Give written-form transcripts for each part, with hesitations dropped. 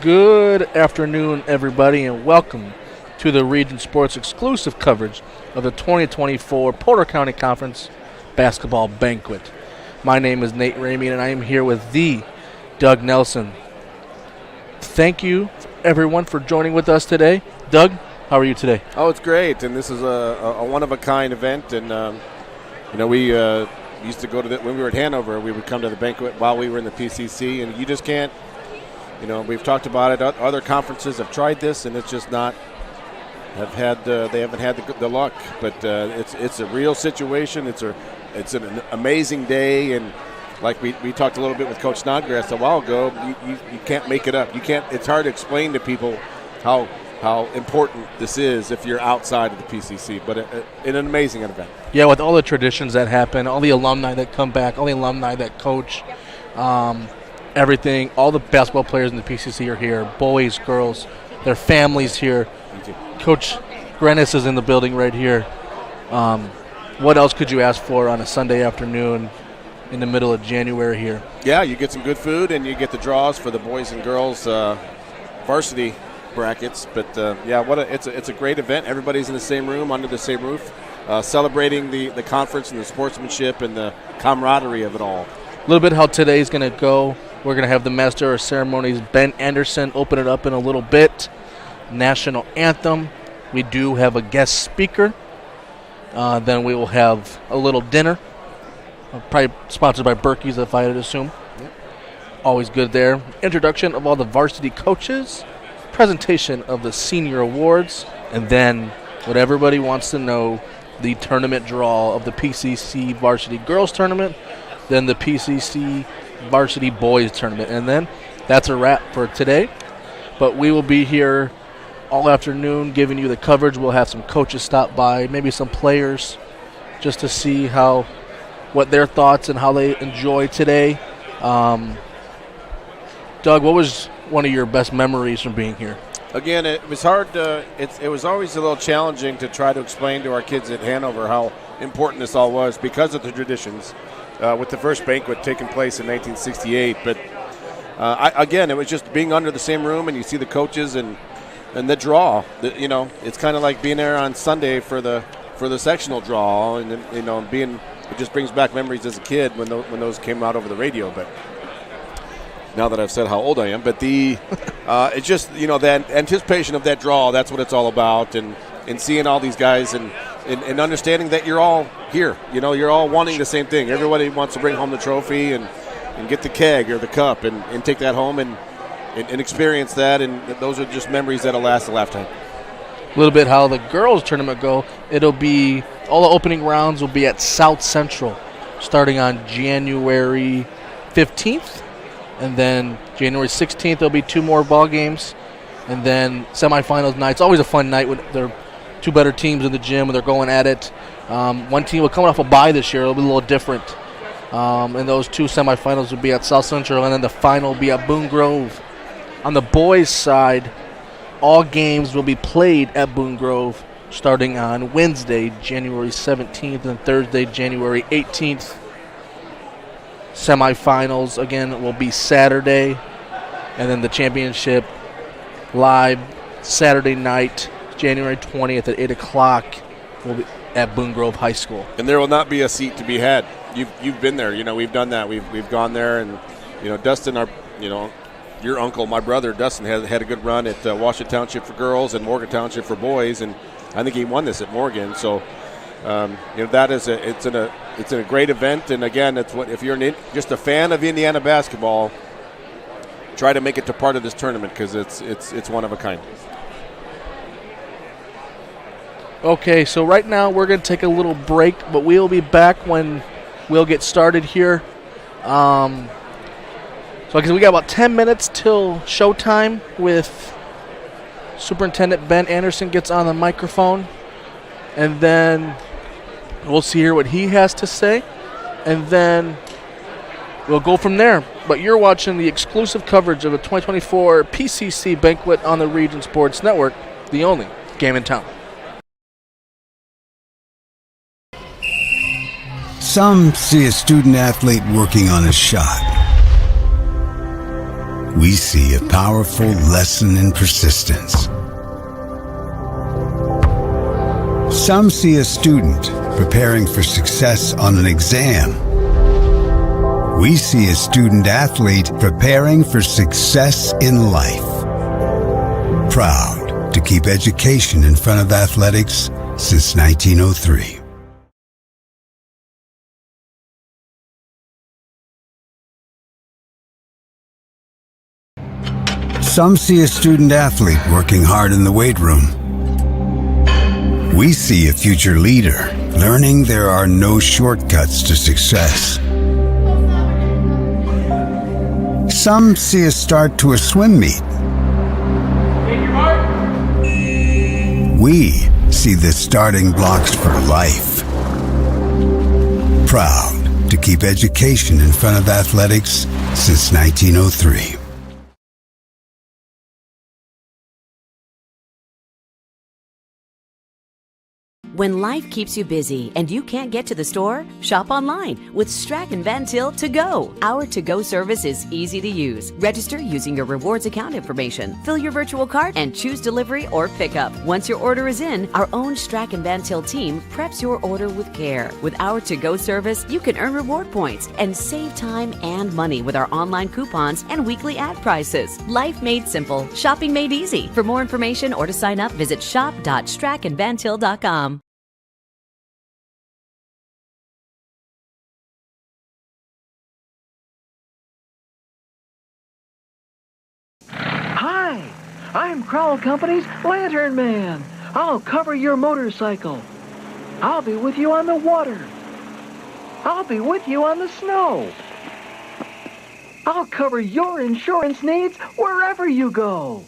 Good afternoon, everybody, and welcome to the Region Sports exclusive coverage of the 2024 Porter County Conference Basketball Banquet. My name is Nate Ramey, and I am here with the Doug Nelson. Thank you, everyone, for joining with us today. Doug, how are you today? Oh, it's great, and this is a one-of-a-kind event, and we used to go to when we were at Hanover, we would come to the banquet while we were in the PCC, and you just can't. We've talked about it. Other conferences have tried this, and it's just not. They haven't had the luck. But it's a real situation. It's an amazing day, and like we talked a little bit with Coach Snodgrass a while ago. You can't make it up. You can't. It's hard to explain to people how important this is if you're outside of the PCC. But an amazing event. Yeah, with all the traditions that happen, all the alumni that come back, all the alumni that coach. Everything, all the basketball players in the PCC are here, boys, girls, their families here. Coach Grenis is in the building right here. What else could you ask for on a Sunday afternoon in the middle of January here? Yeah, you get some good food, and you get the draws for the boys and girls varsity brackets. But it's a great event. Everybody's in the same room, under the same roof, celebrating the conference and the sportsmanship and the camaraderie of it all. A little bit how today's going to go. We're going to have the Master of Ceremonies, Ben Anderson, open it up in a little bit. National Anthem. We do have a guest speaker. Then we will have a little dinner. Probably sponsored by Berkey's, if I would assume. Yep. Always good there. Introduction of all the varsity coaches. Presentation of the senior awards. And then what everybody wants to know, the tournament draw of the PCC Varsity Girls Tournament. Then the PCC Varsity Boys Tournament. And then that's a wrap for today. But we will be here all afternoon giving you the coverage. We'll have some coaches stop by, maybe some players, just to see what their thoughts and how they enjoy today. Doug, what was one of your best memories from being here? Again, it was hard. It was always a little challenging to try to explain to our kids at Hanover how important this all was because of the traditions. With the first banquet taking place in 1968. But, it was just being under the same room, and you see the coaches and the draw. It's kind of like being there on Sunday for the sectional draw, and it just brings back memories as a kid when those came out over the radio. But now that I've said how old I am, but it's just, that anticipation of that draw, that's what it's all about, and seeing all these guys and understanding that you're all here. You're all wanting the same thing. Everybody wants to bring home the trophy and get the keg or the cup and take that home and experience that. And those are just memories that'll last a lifetime. A little bit how the girls' tournament go. It'll be all the opening rounds will be at South Central starting on January 15th. And then January 16th, there'll be two more ball games. And then semifinals night. It's always a fun night when they're two better teams in the gym and they're going at it. One team will come off a bye this year. It'll be a little different. And those two semifinals will be at South Central, and then the final will be at Boone Grove. On the boys' side, all games will be played at Boone Grove starting on Wednesday, January 17th, and Thursday, January 18th. Semifinals, again, will be Saturday, and then the championship live Saturday night, January 20th at 8 o'clock will be at Boone Grove High School. And there will not be a seat to be had. You've been there. We've done that. We've gone there, and Dustin, your uncle, my brother Dustin, had a good run at Washington Township for girls and Morgan Township for boys, and I think he won this at Morgan. So that is it's a great event, and again, it's what if you're just a fan of Indiana basketball, try to make it to part of this tournament because it's one of a kind. Okay, so right now we're going to take a little break, but we'll be back when we'll get started here. So because we got about 10 minutes till showtime with Superintendent Ben Anderson gets on the microphone, and then we'll see here what he has to say, and then we'll go from there. But you're watching the exclusive coverage of the 2024 PCC Banquet on the Region Sports Network, the only game in town. Some see a student athlete working on a shot. we see a powerful lesson in persistence. Some see a student preparing for success on an exam. We see a student athlete preparing for success in life. Proud to keep education in front of athletics since 1903. Some see a student athlete working hard in the weight room. We see a future leader learning there are no shortcuts to success. Some see a start to a swim meet. We see the starting blocks for life. Proud to keep education in front of athletics since 1903. When life keeps you busy and you can't get to the store, shop online with Strachan Van Til To Go. Our to-go service is easy to use. Register using your rewards account information, fill your virtual cart, and choose delivery or pickup. Once your order is in, our own Strachan Van Til team preps your order with care. With our to-go service, you can earn reward points and save time and money with our online coupons and weekly ad prices. Life made simple, shopping made easy. For more information or to sign up, visit shop.strachanvantil.com. Hi, I'm Crowell Company's Lantern Man. I'll cover your motorcycle. I'll be with you on the water. I'll be with you on the snow. I'll cover your insurance needs wherever you go.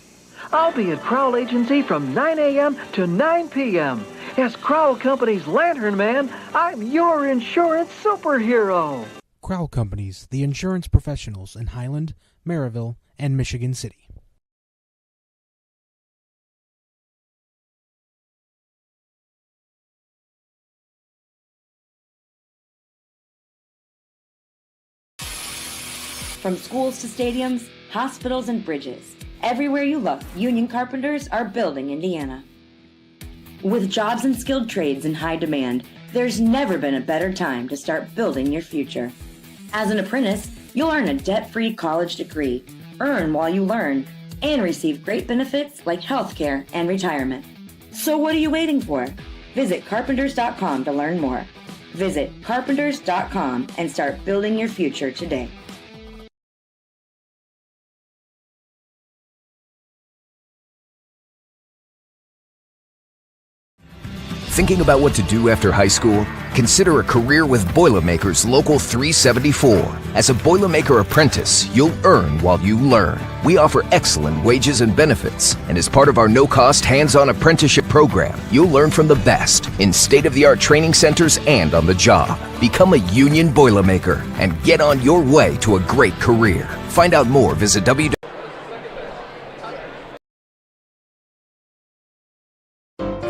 I'll be at Crowell Agency from 9 a.m. to 9 p.m. As Crowell Company's Lantern Man, I'm your insurance superhero. Crowell Companies, the insurance professionals in Highland, Maryville, and Michigan City. From schools to stadiums, hospitals and bridges, everywhere you look, union carpenters are building Indiana. With jobs and skilled trades in high demand, there's never been a better time to start building your future. As an apprentice, you'll earn a debt-free college degree, earn while you learn, and receive great benefits like healthcare and retirement. So what are you waiting for? Visit carpenters.com to learn more. Visit carpenters.com and start building your future today. Thinking about what to do after high school? Consider a career with Boilermakers Local 374. As a Boilermaker apprentice, you'll earn while you learn. We offer excellent wages and benefits, and as part of our no-cost hands-on apprenticeship program, you'll learn from the best in state-of-the-art training centers and on the job. Become a union Boilermaker and get on your way to a great career. Find out more, visit www.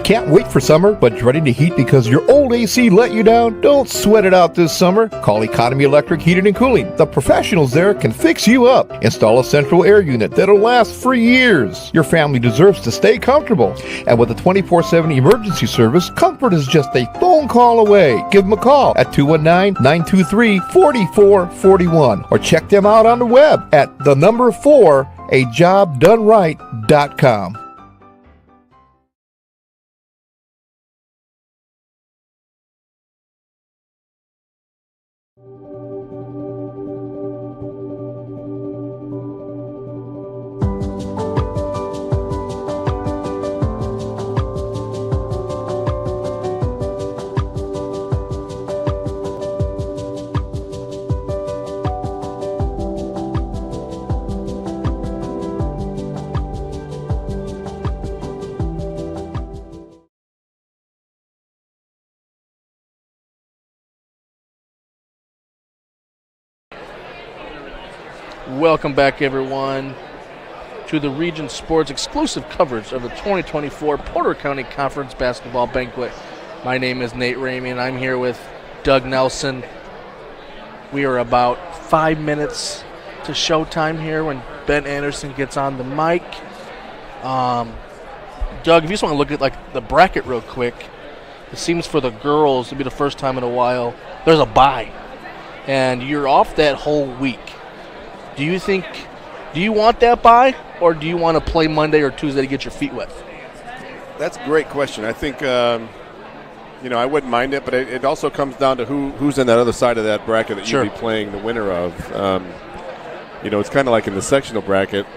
Can't wait for summer, but dreading the heat because your old AC let you down? Don't sweat it out this summer. Call Economy Electric Heating and Cooling. The professionals there can fix you up. Install a central air unit that'll last for years. Your family deserves to stay comfortable. And with a 24/7 emergency service, comfort is just a phone call away. Give them a call at 219-923-4441 or check them out on the web at 4ajobdoneright.com. Welcome back, everyone, to the Region Sports exclusive coverage of the 2024 Porter County Conference Basketball Banquet. My name is Nate Ramey, and I'm here with Doug Nelson. We are about 5 minutes to showtime here when Ben Anderson gets on the mic. Doug, if you just want to look at like the bracket real quick, it seems for the girls to be the first time in a while there's a bye, and you're off that whole week. Do you want that bye, or do you want to play Monday or Tuesday to get your feet wet? That's a great question. I think I wouldn't mind it, but it also comes down to who's in that other side of that bracket that Sure. you'd be playing the winner of. It's kind of like in the sectional bracket.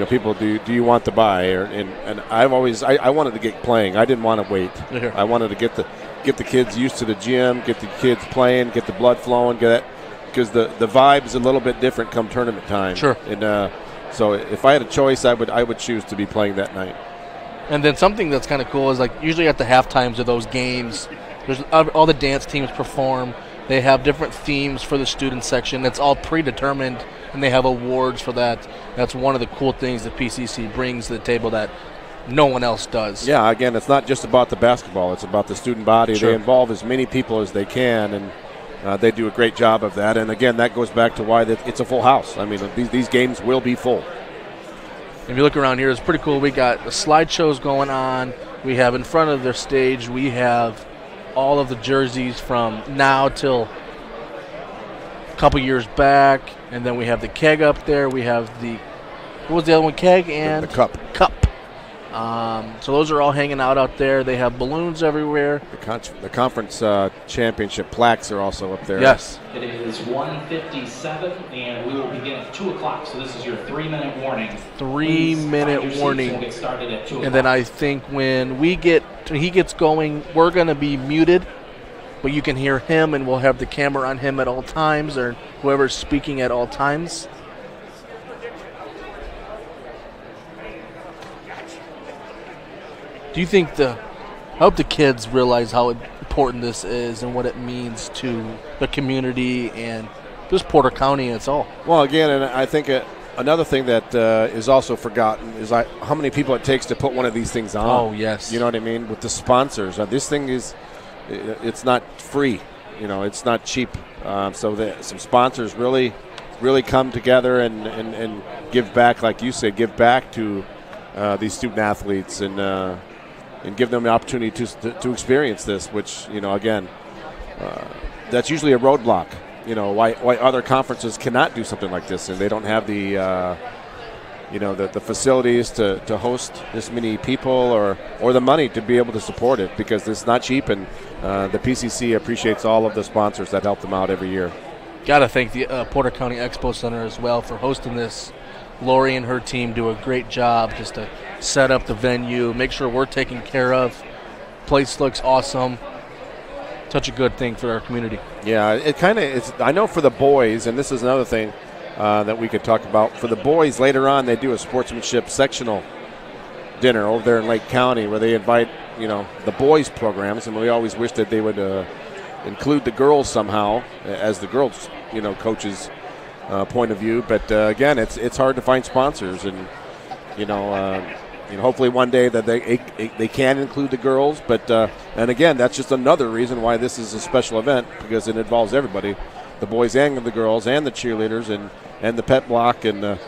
People do you want the bye? And I've always I wanted to get playing. I didn't want to wait. Sure. I wanted to get the kids used to the gym, get the kids playing, get the blood flowing, because the vibe is a little bit different come tournament time. Sure. And so if I had a choice, I would choose to be playing that night. And then something that's kind of cool is like usually at the half times of those games, there's all the dance teams perform. They have different themes for the student section. It's all predetermined, and they have awards for that. That's one of the cool things that PCC brings to the table that no one else does. Yeah, again, it's not just about the basketball. It's about the student body. Sure. They involve as many people as they can, and they do a great job of that. And, again, that goes back to why it's a full house. I mean, these games will be full. If you look around here, it's pretty cool. We got the slideshows going on. We have in front of their stage, we have all of the jerseys from now till a couple years back. And then we have the keg up there. We have what was the other one? Keg and? The cup. So those are all hanging out there. They have balloons everywhere. The conference championship plaques are also up there. Yes. It is 1:57, and we will begin at 2 o'clock. So this is your 3-minute warning. 3-minute warning. We'll get started at 2 o'clock. And then I think when he gets going, we're going to be muted, but you can hear him, and we'll have the camera on him at all times, or whoever's speaking at all times. Do you think I hope the kids realize how important this is and what it means to the community and just Porter County and it's all? Well, again, and I think another thing that is also forgotten is how many people it takes to put one of these things on. Oh, yes. You know what I mean? With the sponsors. This thing it's not free. It's not cheap. So some sponsors really come together and give back, like you said, give back to these student athletes and give them the opportunity to experience this, which, again, that's usually a roadblock. Why other conferences cannot do something like this, and they don't have the facilities to host this many people or the money to be able to support it, because it's not cheap, and the PCC appreciates all of the sponsors that help them out every year. Got to thank the Porter County Expo Center as well for hosting this. Lori and her team do a great job just to set up the venue, make sure we're taken care of. Place looks awesome. Such a good thing for our community. Yeah, it kind of is. I know for the boys, and this is another thing that we could talk about. For the boys, later on, they do a sportsmanship sectional dinner over there in Lake County where they invite, the boys' programs, and we always wish that they would include the girls somehow as the girls, coaches' point of view. But again, it's hard to find sponsors, and hopefully one day that they can include the girls. But and again, that's just another reason why this is a special event, because it involves everybody, the boys and the girls and the cheerleaders and the pet block, and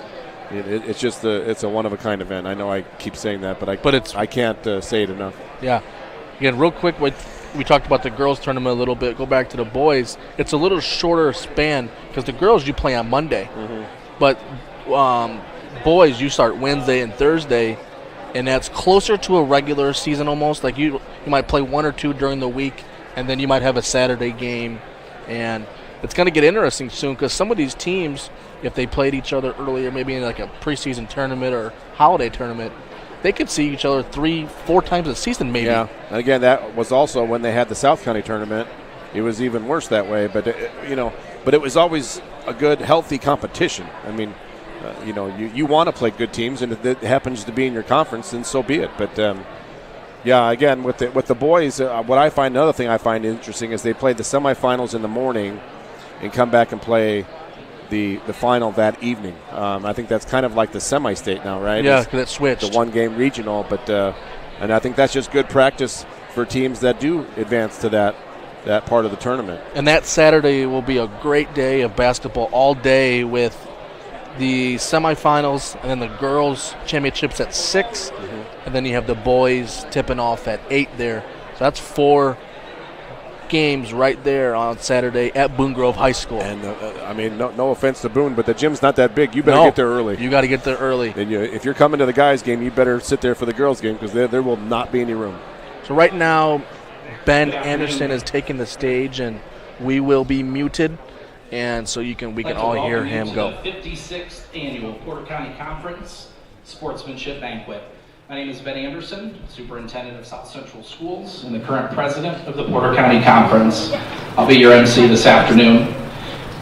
it's a one of a kind event. I know I keep saying that, but I can't say it enough. Yeah. Again, real quick, we talked about the girls tournament a little bit. Go back to the boys. It's a little shorter span because the girls you play on Monday, but boys you start Wednesday and Thursday, and that's closer to a regular season almost. Like you might play one or two during the week, and then you might have a Saturday game, and it's going to get interesting soon because some of these teams, if they played each other earlier, maybe in like a preseason tournament or holiday tournament, they could see each other 3-4 times a season maybe. Yeah, and again, that was also when they had the South County tournament. It was even worse that way, but but it was always a good, healthy competition. I mean, you want to play good teams, and if it happens to be in your conference, then so be it. But yeah, again, with the boys, another thing I find interesting is they play the semifinals in the morning and come back and play the final that evening. I think that's kind of like the semi-state now, right? Yeah, because it switched. The one-game regional, but and I think that's just good practice for teams that do advance to that part of the tournament. And that Saturday will be a great day of basketball all day with the semifinals, and then the girls' championships at 6, and then you have the boys tipping off at 8 there. So that's 4 games right there on Saturday at Boone Grove High School. And I mean, no offense to Boone, but the gym's not that big. You better get there early. You got to get there early. And if you're coming to the guys' game, you better sit there for the girls' game because there will not be any room. So right now, Ben Anderson is taking the stage, and we will be muted, and so we can all hear him go. The 56th Annual Porter County Conference Sportsmanship Banquet. My name is Ben Anderson, Superintendent of South Central Schools and the current President of the Porter County Conference. I'll be your MC this afternoon.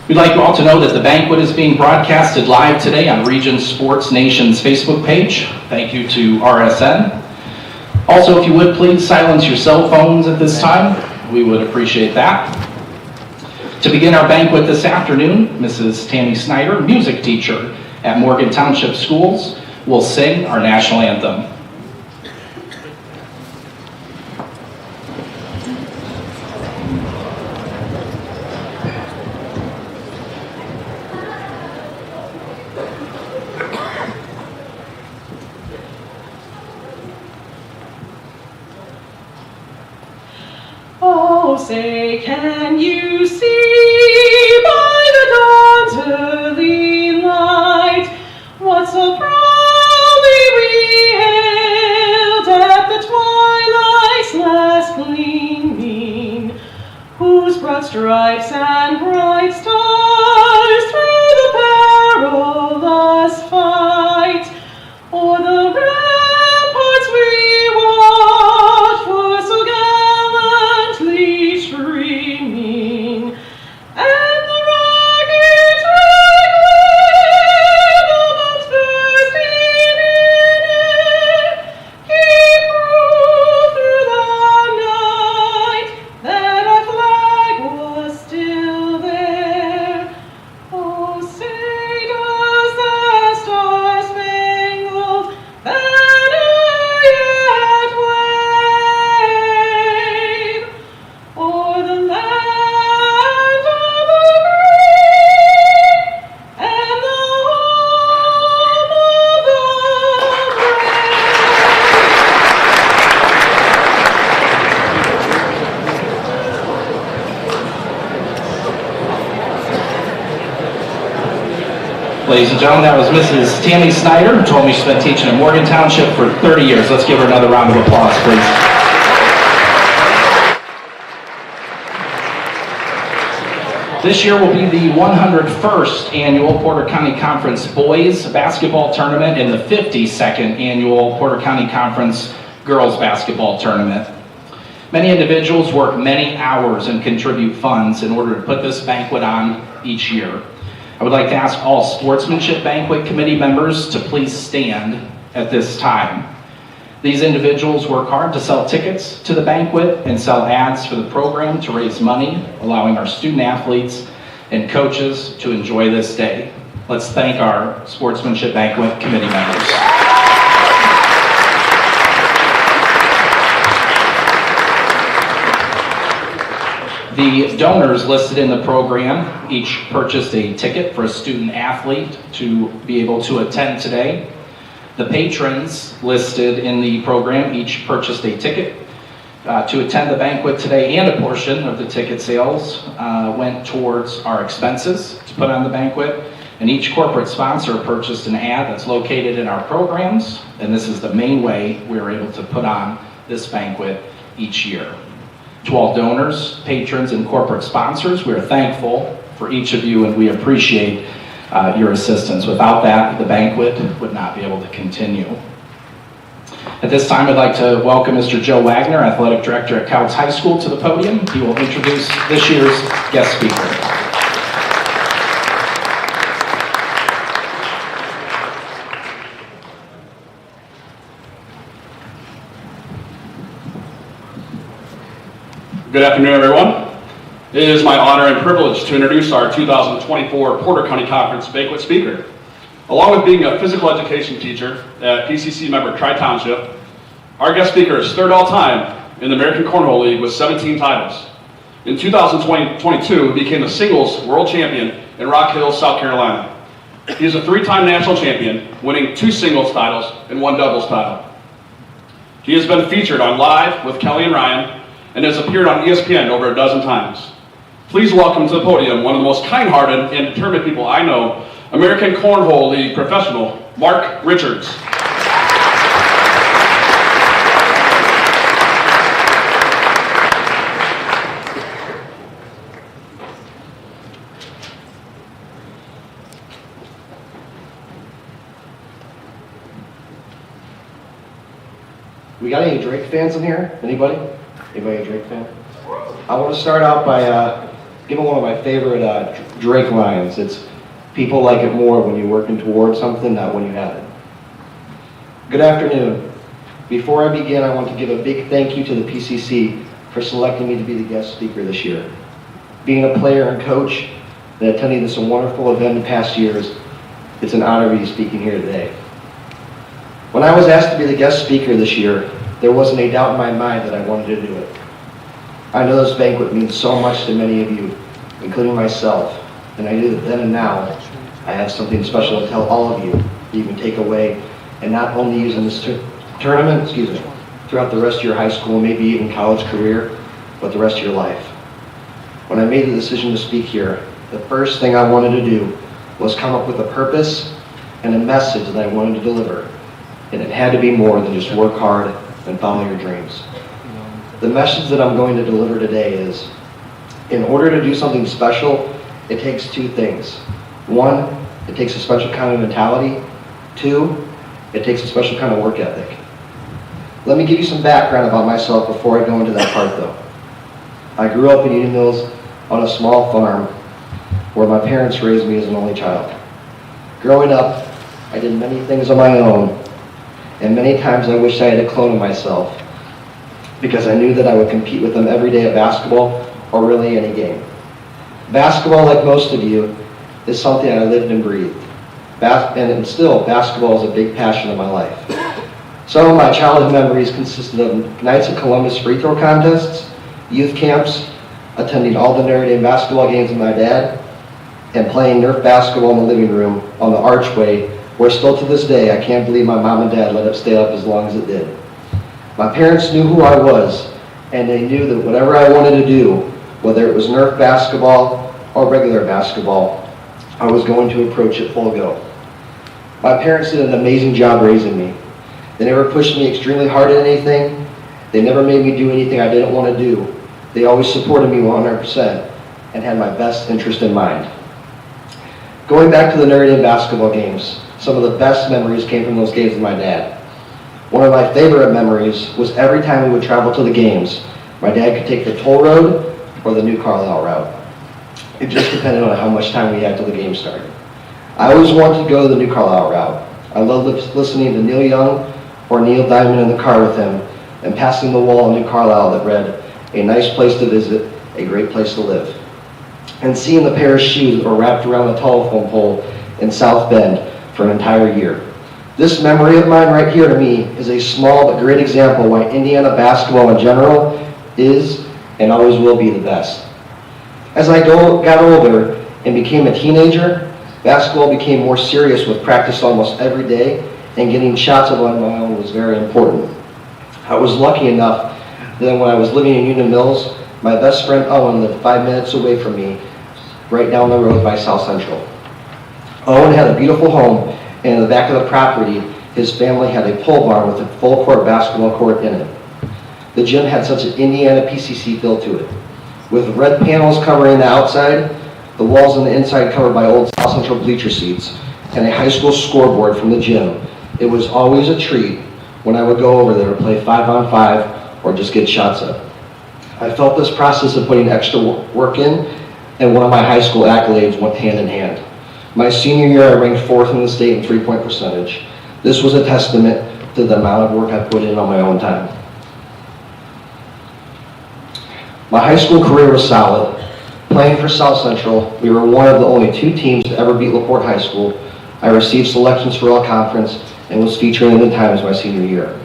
We'd like you all to know that the banquet is being broadcasted live today on Region Sports Nation's Facebook page. Thank you to RSN. Also, if you would please silence your cell phones at this time, we would appreciate that. To begin our banquet this afternoon, Mrs. Tammy Snyder, music teacher at Morgan Township Schools, will sing our national anthem. Oh, say, can you see by the dawn's early light what so proudly we hailed at the twilight's last gleaming, whose broad stripes and bright stars through the perilous fight o'er the ramparts we watched for so gallantly streaming, and the rockets regular, the bombs bursting in air, keep proof through the night that our flag was still there. Oh, say does that star-spangled banner yet wave o'er the land of the great and the home of the Ladies and gentlemen, that was Mrs. Tammy Snyder, who told me she spent teaching in Morgan Township for 30 years. Let's give her another round of applause, please. This year will be the 101st Annual Porter County Conference Boys Basketball Tournament and the 52nd Annual Porter County Conference Girls Basketball Tournament. Many individuals work many hours and contribute funds in order to put this banquet on each year. I would like to ask all Sportsmanship Banquet Committee members to please stand at this time. These individuals work hard to sell tickets to the banquet and sell ads for the program to raise money, allowing our student athletes and coaches to enjoy this day. Let's thank our Sportsmanship Banquet Committee members. The donors listed in the program each purchased a ticket for a student athlete to be able to attend today. The patrons listed in the program each purchased a ticket to attend the banquet today, and a portion of the ticket sales went towards our expenses to put on the banquet. And each corporate sponsor purchased an ad that's located in our programs, and this is the main way we are able to put on this banquet each year. To all donors, patrons, and corporate sponsors, we are thankful for each of you, and we appreciate your assistance. Without that, the banquet would not be able to continue. At this time, I'd like to welcome Mr. Joe Wagner, Athletic Director at Couts High School, to the podium. He will introduce this year's guest speaker. Good afternoon, everyone. It is my honor and privilege to introduce our 2024 Porter County Conference banquet speaker. Along with being a physical education teacher at PCC member Tri-Township, our guest speaker is third all-time in the American Cornhole League with 17 titles. In 2022, he became the singles world champion in Rock Hill, South Carolina. He is a 3-time national champion, winning 2 singles titles and 1 doubles title. He has been featured on Live with Kelly and Ryan and has appeared on ESPN over a dozen times. Please welcome to the podium one of the most kind-hearted and determined people I know, American Cornhole League professional, Mark Richards. We got any Drake fans in here? Anybody? Anybody a Drake fan? I want to start out by giving one of my favorite Drake lines. It's, people like it more when you're working towards something, not when you have it. Good afternoon. Before I begin, I want to give a big thank you to the PCC for selecting me to be the guest speaker this year. Being a player and coach and attending this wonderful event in past years, it's an honor to be speaking here today. When I was asked to be the guest speaker this year, there wasn't a doubt in my mind that I wanted to do it. I know this banquet means so much to many of you, including myself, and I knew that then and now, I have something special to tell all of you that you can take away and not only use in this tournament, throughout the rest of your high school, maybe even college career, but the rest of your life. When I made the decision to speak here, the first thing I wanted to do was come up with a purpose and a message that I wanted to deliver. And it had to be more than just work hard and follow your dreams. The message that I'm going to deliver today is, in order to do something special, it takes 2 things. 1, it takes a special kind of mentality. 2, it takes a special kind of work ethic. Let me give you some background about myself before I go into that part though. I grew up in Union Mills on a small farm where my parents raised me as an only child. Growing up, I did many things on my own, and many times I wished I had a clone of myself because I knew that I would compete with them every day at basketball or really any game. Basketball, like most of you, is something I lived and breathed. And still, basketball is a big passion of my life. Some of my childhood memories consisted of Knights of Columbus free throw contests, youth camps, attending all the Notre Dame basketball games with my dad, and playing Nerf basketball in the living room on the archway, where still to this day, I can't believe my mom and dad let it stay up as long as it did. My parents knew who I was, and they knew that whatever I wanted to do, whether it was Nerf basketball or regular basketball, I was going to approach it full go. My parents did an amazing job raising me. They never pushed me extremely hard at anything. They never made me do anything I didn't want to do. They always supported me 100% and had my best interest in mind. Going back to the Notre Dame basketball games, some of the best memories came from those games with my dad. One of my favorite memories was every time we would travel to the games, my dad could take the toll road or the New Carlisle route. It just depended on how much time we had till the game started. I always wanted to go to the New Carlisle route. I loved listening to Neil Young or Neil Diamond in the car with him and passing the wall in New Carlisle that read, "A nice place to visit, a great place to live." And seeing the pair of shoes that were wrapped around the telephone pole in South Bend for an entire year. This memory of mine right here to me is a small but great example why Indiana basketball in general is and always will be the best. As I got older and became a teenager, basketball became more serious with practice almost every day, and getting shots of on my own was very important. I was lucky enough that when I was living in Union Mills, my best friend Owen lived 5 minutes away from me, right down the road by South Central. Owen had a beautiful home, and in the back of the property, his family had a pole barn with a full court basketball court in it. The gym had such an Indiana PCC feel to it. With red panels covering the outside, the walls on the inside covered by old South Central bleacher seats, and a high school scoreboard from the gym, it was always a treat when I would go over there to play 5-on-5 or just get shots up. I felt this process of putting extra work in, and one of my high school accolades went hand in hand. My senior year, I ranked 4th in the state in three-point percentage. This was a testament to the amount of work I put in on my own time. My high school career was solid. Playing for South Central, we were one of the only 2 teams to ever beat LaPorte High School. I received selections for all conference and was featured in the Times my senior year.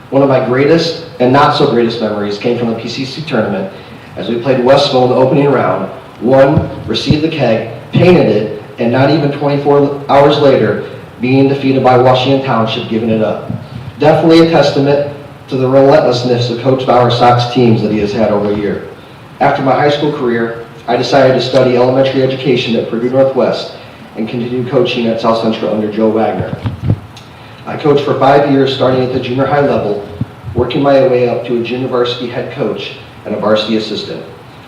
One of my greatest and not so greatest memories came from the PCC tournament as we played Westville in the opening round, won, received the keg, painted it, and not even 24 hours later, being defeated by Washington Township, giving it up. Definitely a testament to the relentlessness of Coach Bauer's Sox teams that he has had over the year. After my high school career, I decided to study elementary education at Purdue Northwest and continue coaching at South Central under Joe Wagner. I coached for 5 years, starting at the junior high level, working my way up to a junior varsity head coach and a varsity assistant.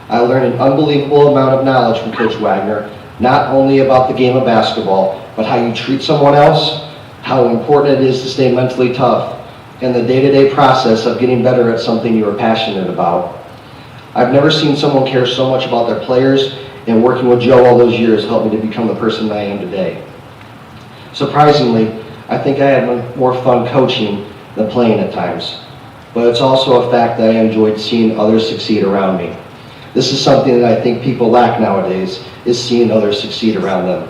I learned an unbelievable amount of knowledge from Coach Wagner, not only about the game of basketball, but how you treat someone else, how important it is to stay mentally tough, and the day-to-day process of getting better at something you are passionate about. I've never seen someone care so much about their players, and working with Joe all those years helped me to become the person that I am today. Surprisingly, I think I had more fun coaching than playing at times, but it's also a fact that I enjoyed seeing others succeed around me. This is something that I think people lack nowadays, is seeing others succeed around them.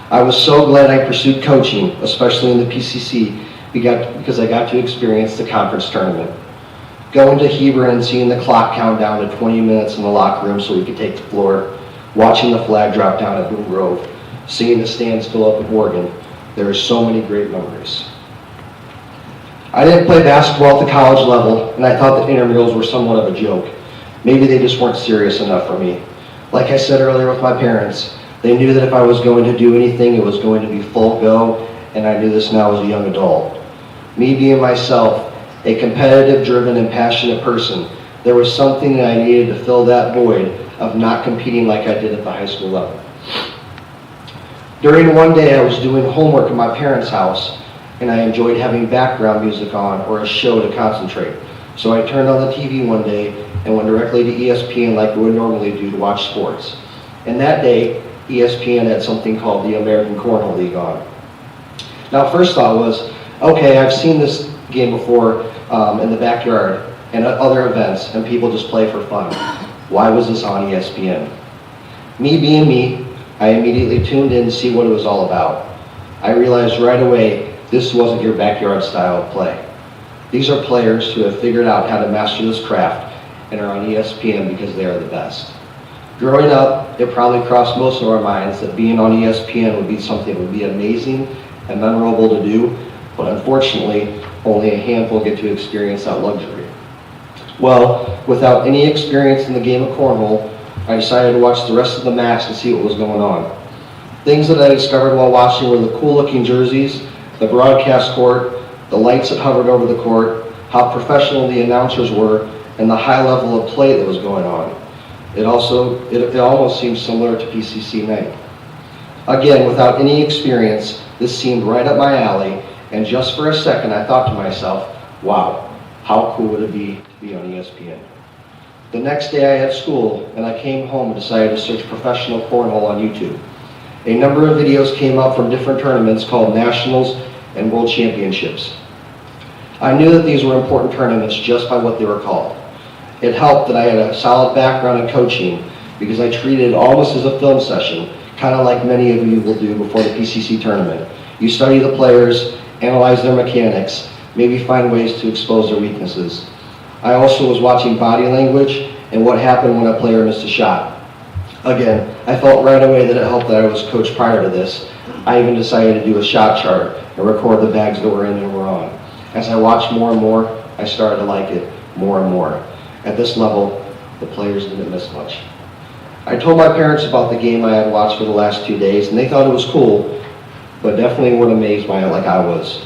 I was so glad I pursued coaching, especially in the PCC, because I got to experience the conference tournament. Going to Hebron and seeing the clock count down to 20 minutes in the locker room so we could take the floor, watching the flag drop down at Boone Grove, seeing the stands fill up at Morgan, there are so many great memories. I didn't play basketball at the college level, and I thought that intramurals were somewhat of a joke. Maybe they just weren't serious enough for me. Like I said earlier with my parents, they knew that if I was going to do anything, it was going to be full go, and I knew this now as a young adult. Me being myself, a competitive, driven, and passionate person, there was something that I needed to fill that void of not competing like I did at the high school level. During one day, I was doing homework in my parents' house, and I enjoyed having background music on or a show to concentrate. So I turned on the TV one day and went directly to ESPN like we would normally do to watch sports. And that day, ESPN had something called the American Cornhole League on. Now, first thought was, okay, I've seen this game before in the backyard and at other events, and people just play for fun. Why was this on ESPN? Me being me, I immediately tuned in to see what it was all about. I realized right away this wasn't your backyard style of play. These are players who have figured out how to master this craft and are on ESPN because they are the best. Growing up, it probably crossed most of our minds that being on ESPN would be something that would be amazing and memorable to do, but unfortunately, only a handful get to experience that luxury. Well, without any experience in the game of cornhole, I decided to watch the rest of the match and see what was going on. Things that I discovered while watching were the cool-looking jerseys, the broadcast court, the lights that hovered over the court, how professional the announcers were, and the high level of play that was going on. It almost seemed similar to PCC night. Again, without any experience, this seemed right up my alley, and just for a second I thought to myself, wow, how cool would it be to be on ESPN? The next day I had school, and I came home and decided to search professional cornhole on YouTube. A number of videos came up from different tournaments called Nationals and World Championships. I knew that these were important tournaments just by what they were called. It helped that I had a solid background in coaching because I treated it almost as a film session, kind of like many of you will do before the PCC tournament. You study the players, analyze their mechanics, maybe find ways to expose their weaknesses. I also was watching body language and what happened when a player missed a shot. Again, I felt right away that it helped that I was coached prior to this. I even decided to do a shot chart and record the bags that were in and were on. As I watched more and more, I started to like it more and more. At this level, the players didn't miss much. I told my parents about the game I had watched for the last 2 days, and they thought it was cool, but definitely weren't amazed by it like I was.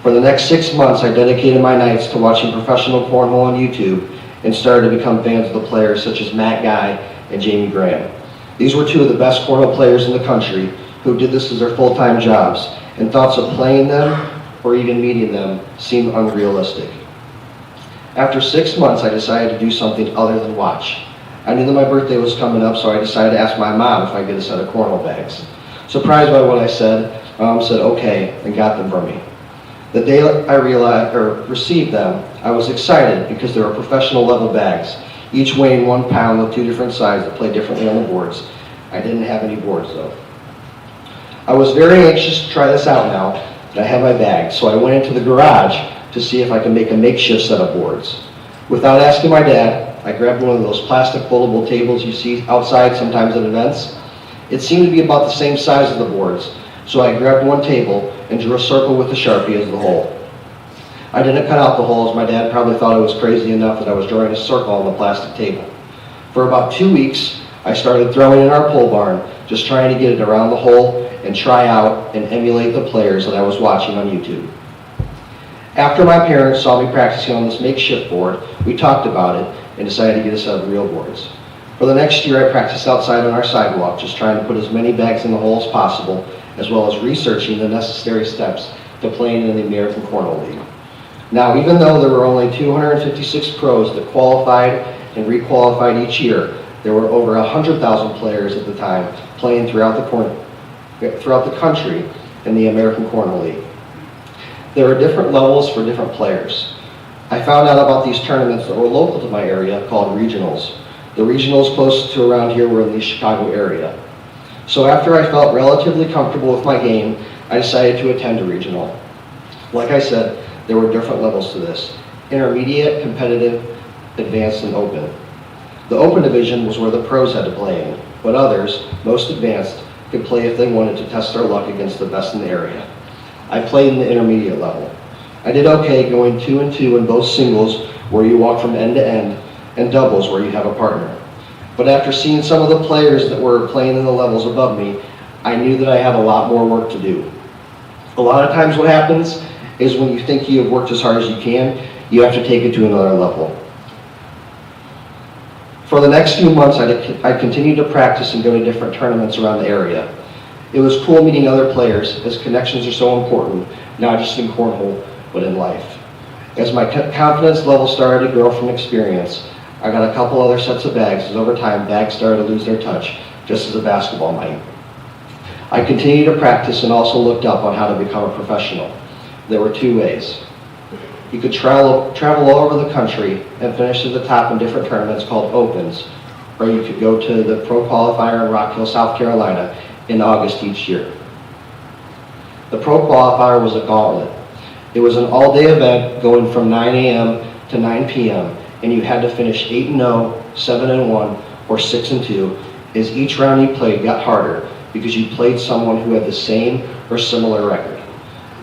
For the next 6 months, I dedicated my nights to watching professional cornhole on YouTube and started to become fans of the players such as Matt Guy and Jamie Graham. These were two of the best cornhole players in the country who did this as their full-time jobs, and thoughts of playing them or even meeting them seemed unrealistic. After 6 months, I decided to do something other than watch. I knew that my birthday was coming up, so I decided to ask my mom if I could get a set of cornhole bags. Surprised by what I said, my mom said okay and got them for me. The day I received them, I was excited because they were professional level bags, each weighing 1 pound with 2 different sides that play differently on the boards. I didn't have any boards though. I was very anxious to try this out now that I had my bag, so I went into the garage to see if I could make a makeshift set of boards. Without asking my dad, I grabbed one of those plastic foldable tables you see outside sometimes at events, It seemed to be about the same size as the boards, so I grabbed one table and drew a circle with the Sharpie as the hole. I didn't cut out the holes. My dad probably thought I was crazy enough that I was drawing a circle on the plastic table. For about 2 weeks, I started throwing in our pole barn, just trying to get it around the hole and try out and emulate the players that I was watching on YouTube. After my parents saw me practicing on this makeshift board, we talked about it and decided to get us out real boards. For the next year, I practiced outside on our sidewalk, just trying to put as many bags in the hole as possible, as well as researching the necessary steps to playing in the American Cornhole League. Now, even though there were only 256 pros that qualified and re-qualified each year, there were over 100,000 players at the time playing throughout the country in the American Cornhole League. There are different levels for different players. I found out about these tournaments that were local to my area called regionals. The regionals closest to around here were in the Chicago area. So after I felt relatively comfortable with my game, I decided to attend a regional. Like I said, there were different levels to this: intermediate, competitive, advanced, and open. The open division was where the pros had to play in, but others, most advanced, could play if they wanted to test their luck against the best in the area. I played in the intermediate level. I did okay, going 2-2 in both singles, where you walk from end to end, and doubles, where you have a partner. But after seeing some of the players that were playing in the levels above me, I knew that I had a lot more work to do. A lot of times what happens is when you think you have worked as hard as you can, you have to take it to another level. For the next few months, I continued to practice and go to different tournaments around the area. It was cool meeting other players, as connections are so important, not just in cornhole, but in life. As my confidence level started to grow from experience, I got a couple other sets of bags, as over time, bags started to lose their touch, just as a basketball might. I continued to practice and also looked up on how to become a professional. There were 2 ways. You could travel all over the country and finish at the top in different tournaments called Opens, or you could go to the Pro Qualifier in Rock Hill, South Carolina in August each year. The Pro Qualifier was a gauntlet. It was an all-day event going from 9 a.m. to 9 p.m., and you had to finish 8-0, 7-1, or 6-2, as each round you played got harder because you played someone who had the same or similar record.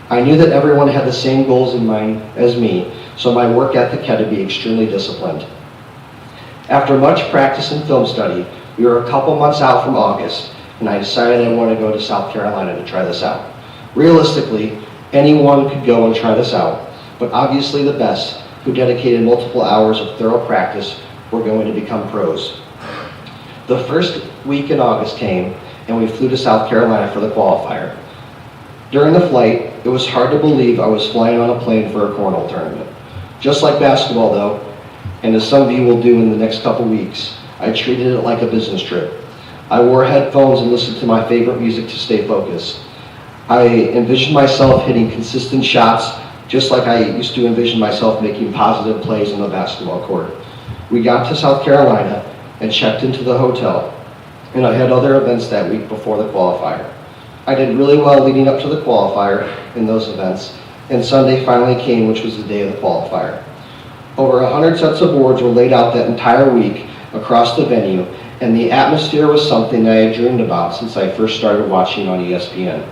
I knew that everyone had the same goals in mind as me, so my work ethic had to be extremely disciplined. After much practice and film study, we were a couple months out from August, and I decided I wanted to go to South Carolina to try this out. Realistically, anyone could go and try this out, but obviously the best, who dedicated multiple hours of thorough practice, were going to become pros. The first week in August came, and we flew to South Carolina for the qualifier. During the flight, it was hard to believe I was flying on a plane for a cornhole tournament. Just like basketball though, and as some of you will do in the next couple weeks, I treated it like a business trip. I wore headphones and listened to my favorite music to stay focused. I envisioned myself hitting consistent shots, just like I used to envision myself making positive plays on the basketball court. We got to South Carolina and checked into the hotel, and I had other events that week before the qualifier. I did really well leading up to the qualifier in those events, and Sunday finally came, which was the day of the qualifier. Over 100 sets of boards were laid out that entire week across the venue, and the atmosphere was something I had dreamed about since I first started watching on ESPN.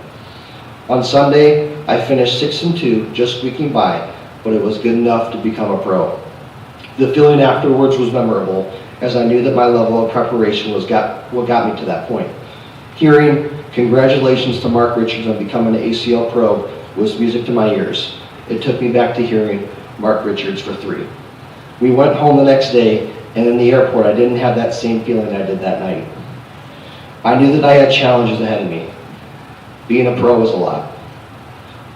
On Sunday, I finished 6-2, just squeaking by, but it was good enough to become a pro. The feeling afterwards was memorable, as I knew that my level of preparation what got me to that point. Hearing "Congratulations to Mark Richards on becoming an ACL pro" was music to my ears. It took me back to hearing Mark Richards for 3. We went home the next day, and in the airport I didn't have that same feeling I did that night. I knew that I had challenges ahead of me. Being a pro was a lot.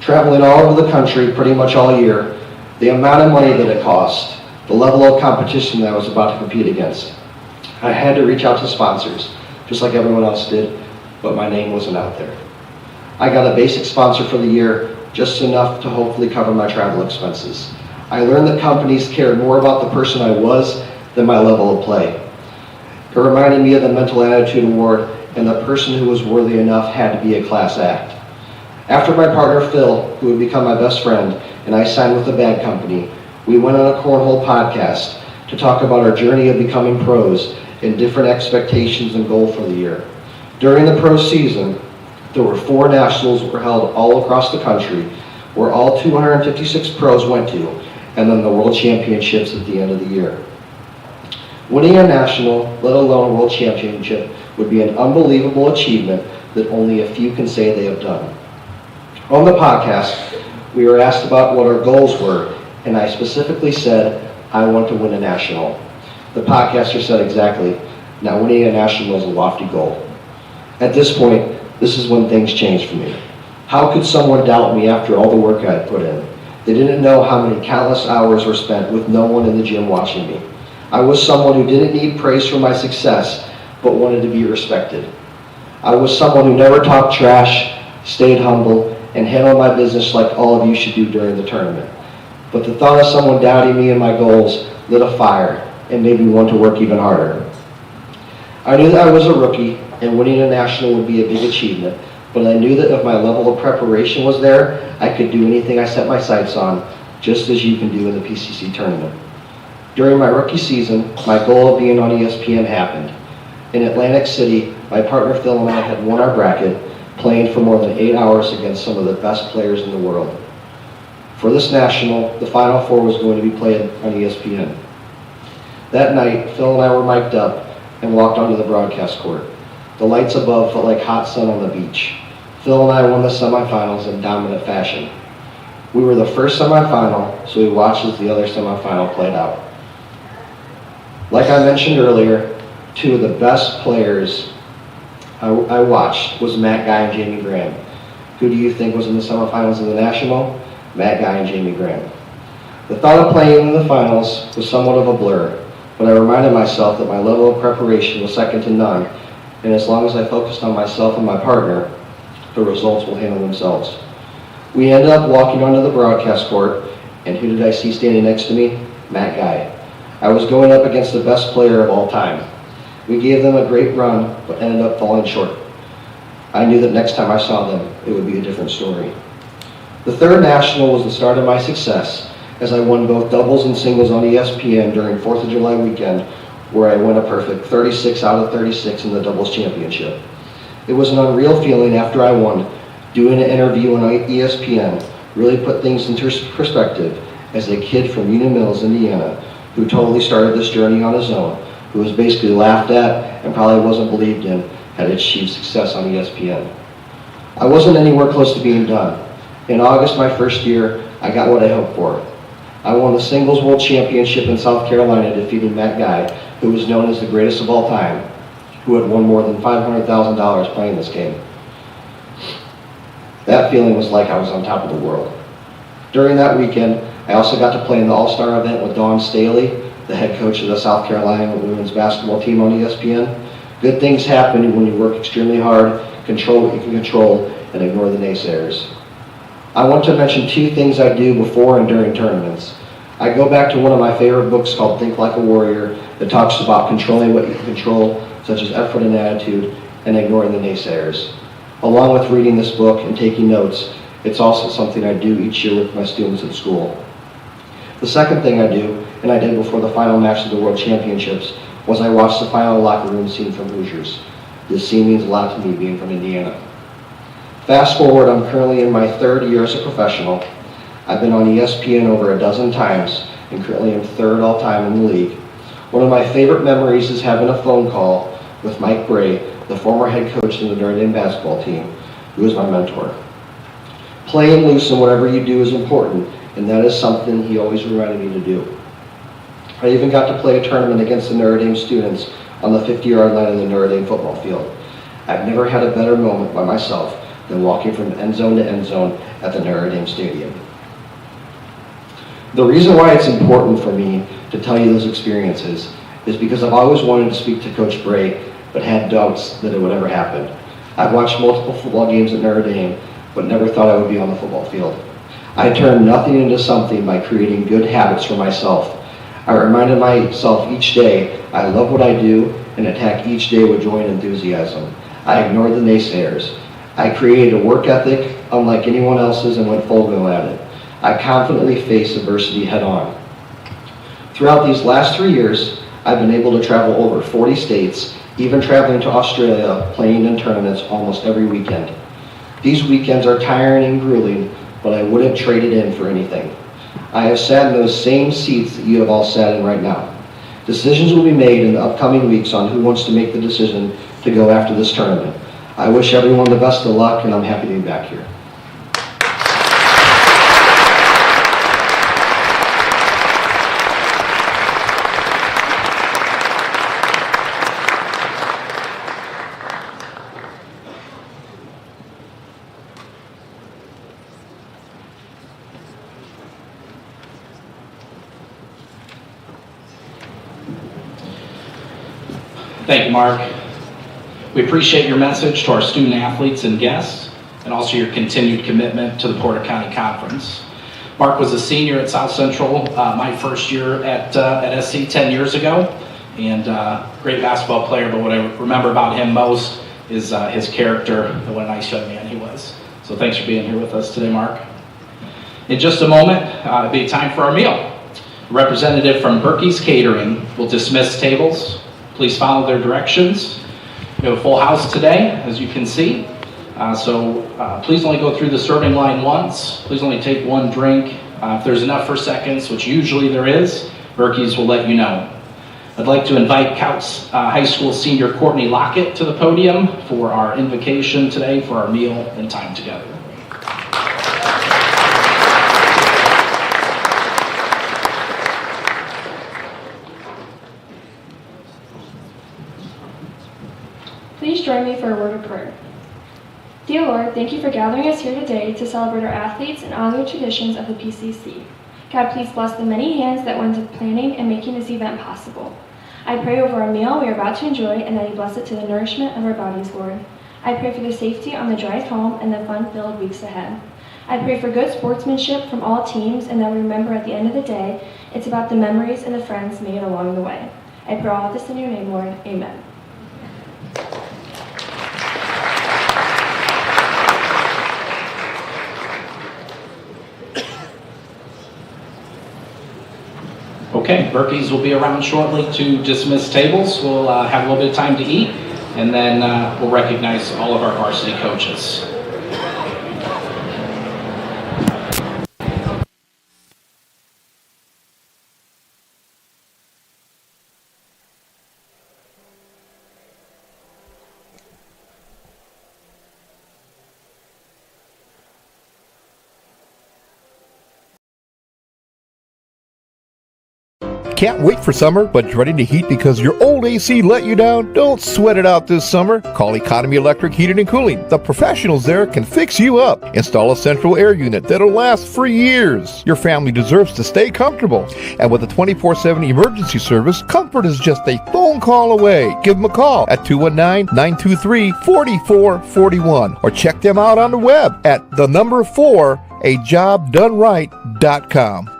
Traveling all over the country pretty much all year, the amount of money that it cost, the level of competition that I was about to compete against. I had to reach out to sponsors, just like everyone else did, but my name wasn't out there. I got a basic sponsor for the year, just enough to hopefully cover my travel expenses. I learned that companies cared more about the person I was than my level of play. It reminded me of the Mental Attitude Award, and the person who was worthy enough had to be a class act. After my partner Phil, who would become my best friend, and I signed with the bad company, we went on a cornhole podcast to talk about our journey of becoming pros and different expectations and goals for the year. During the pro season, there were 4 nationals that were held all across the country, where all 256 pros went to, and then the World Championships at the end of the year. Winning a national, let alone a World Championship, would be an unbelievable achievement that only a few can say they have done. On the podcast, we were asked about what our goals were, and I specifically said, I want to win a national. The podcaster said exactly, now winning a national is a lofty goal. At this point, this is when things changed for me. How could someone doubt me after all the work I had put in? They didn't know how many countless hours were spent with no one in the gym watching me. I was someone who didn't need praise for my success, but wanted to be respected. I was someone who never talked trash, stayed humble, and handled my business like all of you should do during the tournament. But the thought of someone doubting me and my goals lit a fire and made me want to work even harder. I knew that I was a rookie and winning a national would be a big achievement, but I knew that if my level of preparation was there, I could do anything I set my sights on, just as you can do in the PCC tournament. During my rookie season, my goal of being on ESPN happened. In Atlantic City, my partner Phil and I had won our bracket, playing for more than 8 hours against some of the best players in the world. For this national, the Final Four was going to be played on ESPN. That night, Phil and I were mic'd up and walked onto the broadcast court. The lights above felt like hot sun on the beach. Phil and I won the semifinals in dominant fashion. We were the first semifinal, so we watched as the other semifinal played out. Like I mentioned earlier, 2 of the best players I watched was Matt Guy and Jamie Graham. Who do you think was in the semifinals of the National? Matt Guy and Jamie Graham. The thought of playing in the finals was somewhat of a blur, but I reminded myself that my level of preparation was second to none, and as long as I focused on myself and my partner, the results will handle themselves. We ended up walking onto the broadcast court, and who did I see standing next to me? Matt Guy. I was going up against the best player of all time. We gave them a great run, but ended up falling short. I knew that next time I saw them, it would be a different story. The third national was the start of my success, as I won both doubles and singles on ESPN during 4th of July weekend, where I won a perfect 36 out of 36 in the doubles championship. It was an unreal feeling after I won. Doing an interview on ESPN really put things into perspective as a kid from Union Mills, Indiana, who totally started this journey on his own, who was basically laughed at and probably wasn't believed in, had achieved success on ESPN. I wasn't anywhere close to being done. In August, my first year, I got what I hoped for. I won the singles world championship in South Carolina, defeating Matt Guy, who was known as the greatest of all time, who had won more than $500,000 playing this game. That feeling was like I was on top of the world. During that weekend, I also got to play in the All-Star event with Dawn Staley, the head coach of the South Carolina women's basketball team on ESPN. Good things happen when you work extremely hard, control what you can control, and ignore the naysayers. I want to mention 2 things I do before and during tournaments. I go back to one of my favorite books called Think Like a Warrior that talks about controlling what you can control, such as effort and attitude, and ignoring the naysayers. Along with reading this book and taking notes, it's also something I do each year with my students at school. The second thing I do, and I did before the final match of the World Championships, was I watched the final locker room scene from Hoosiers. This scene means a lot to me, being from Indiana. Fast forward, I'm currently in my 3rd year as a professional. I've been on ESPN over a dozen times, and currently am 3rd all time in the league. One of my favorite memories is having a phone call with Mike Bray, the former head coach of the Notre Dame basketball team, who is my mentor. Playing loose in whatever you do is important, and that is something he always reminded me to do. I even got to play a tournament against the Notre Dame students on the 50-yard line of the Notre Dame football field. I've never had a better moment by myself than walking from end zone to end zone at the Notre Dame Stadium. The reason why it's important for me to tell you those experiences is because I've always wanted to speak to Coach Bray, but had doubts that it would ever happen. I've watched multiple football games at Notre Dame, but never thought I would be on the football field. I turned nothing into something by creating good habits for myself. I reminded myself each day I love what I do and attack each day with joy and enthusiasm. I ignored the naysayers. I created a work ethic unlike anyone else's and went full go at it. I confidently face adversity head on. Throughout these last 3 years, I've been able to travel over 40 states even traveling to Australia, playing in tournaments almost every weekend. These weekends are tiring and grueling, but I wouldn't trade it in for anything. I have sat in those same seats that you have all sat in right now. Decisions will be made in the upcoming weeks on who wants to make the decision to go after this tournament. I wish everyone the best of luck, and I'm happy to be back here. Thank you, Mark. We appreciate your message to our student athletes and guests, and also your continued commitment to the Porter County Conference. Mark was a senior at South Central my first year at SC 10 years ago, and great basketball player, but what I remember about him most is his character and what a nice young man he was. So thanks for being here with us today, Mark. In just a moment, it'll be time for our meal. A representative from Berkey's Catering will dismiss tables. Please follow their directions. We have a full house today, as you can see. So please only go through the serving line once. Please only take one drink. If there's enough for seconds, which usually there is, Berkey's will let you know. I'd like to invite Couts High School senior Courtney Lockett to the podium for our invocation today for our meal and time together. Please join me for a word of prayer. Dear Lord, thank you for gathering us here today to celebrate our athletes and honor the traditions of the PCC. God, please bless the many hands that went into planning and making this event possible. I pray over our meal we are about to enjoy and that you bless it to the nourishment of our bodies, Lord. I pray for the safety on the drive home and the fun-filled weeks ahead. I pray for good sportsmanship from all teams and that we remember at the end of the day, it's about the memories and the friends made along the way. I pray all of this in your name, Lord. Amen. Okay, Berkey's will be around shortly to dismiss tables. We'll have a little bit of time to eat, and then we'll recognize all of our varsity coaches. Can't wait for summer, but dreading the heat because your old AC let you down? Don't sweat it out this summer. Call Economy Electric Heating and Cooling. The professionals there can fix you up. Install a central air unit that'll last for years. Your family deserves to stay comfortable. And with a 24/7 emergency service, comfort is just a phone call away. Give them a call at 219-923-4441 or check them out on the web at 4ajobdoneright.com.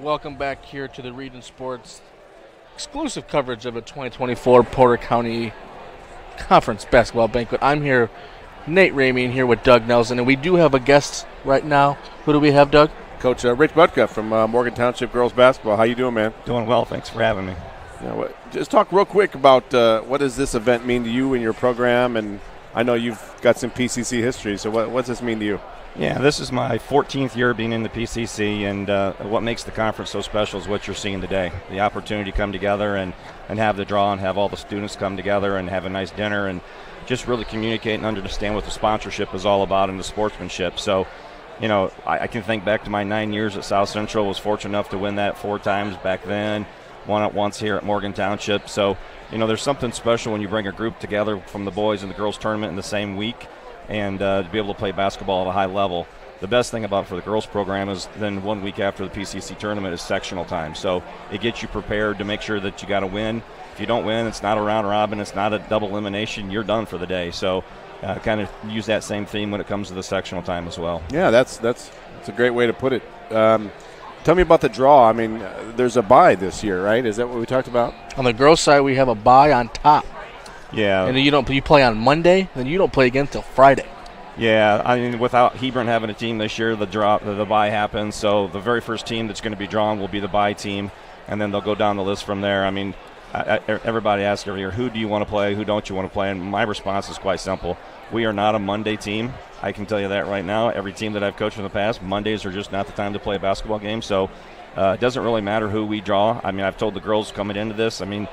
Welcome back here to the Region Sports exclusive coverage of a 2024 Porter County Conference Basketball Banquet. I'm here, Nate Ramey, and here with Doug Nelson, and we do have a guest right now. Who do we have, Doug? Coach Rich Butka from Morgan Township Girls Basketball. How you doing, man? Doing well. Thanks for having me. Just talk real quick about what does this event mean to you and your program, and I know you've got some PCC history, so what does this mean to you? Yeah, this is my 14th year being in the PCC, and what makes the conference so special is what you're seeing today. The opportunity to come together and have the draw and have all the students come together and have a nice dinner and just really communicate and understand what the sponsorship is all about and the sportsmanship. So, you know, I can think back to my 9 years at South Central. Was fortunate enough to win that 4 times back then, won it once here at Morgan Township. So, you know, there's something special when you bring a group together from the boys and the girls tournament in the same week and to be able to play basketball at a high level. The best thing about for the girls program is then 1 week after the PCC tournament is sectional time. So it gets you prepared to make sure that you got to win. If you don't win, it's not a round robin, it's not a double elimination, you're done for the day. So kind of use that same theme when it comes to the sectional time as well. Yeah, that's a great way to put it. Tell me about the draw. I mean, there's a bye this year, right? Is that what we talked about? On the girls' side, we have a bye on top. Yeah. And you play on Monday, then you don't play again until Friday. Yeah, I mean, without Hebron having a team this year, the bye happens. So the very first team that's going to be drawn will be the bye team, and then they'll go down the list from there. I mean, everybody asks every year, who do you want to play, who don't you want to play? And my response is quite simple. We are not a Monday team. I can tell you that right now. Every team that I've coached in the past, Mondays are just not the time to play a basketball game. So it doesn't really matter who we draw. I mean, I've told the girls coming into this, I mean,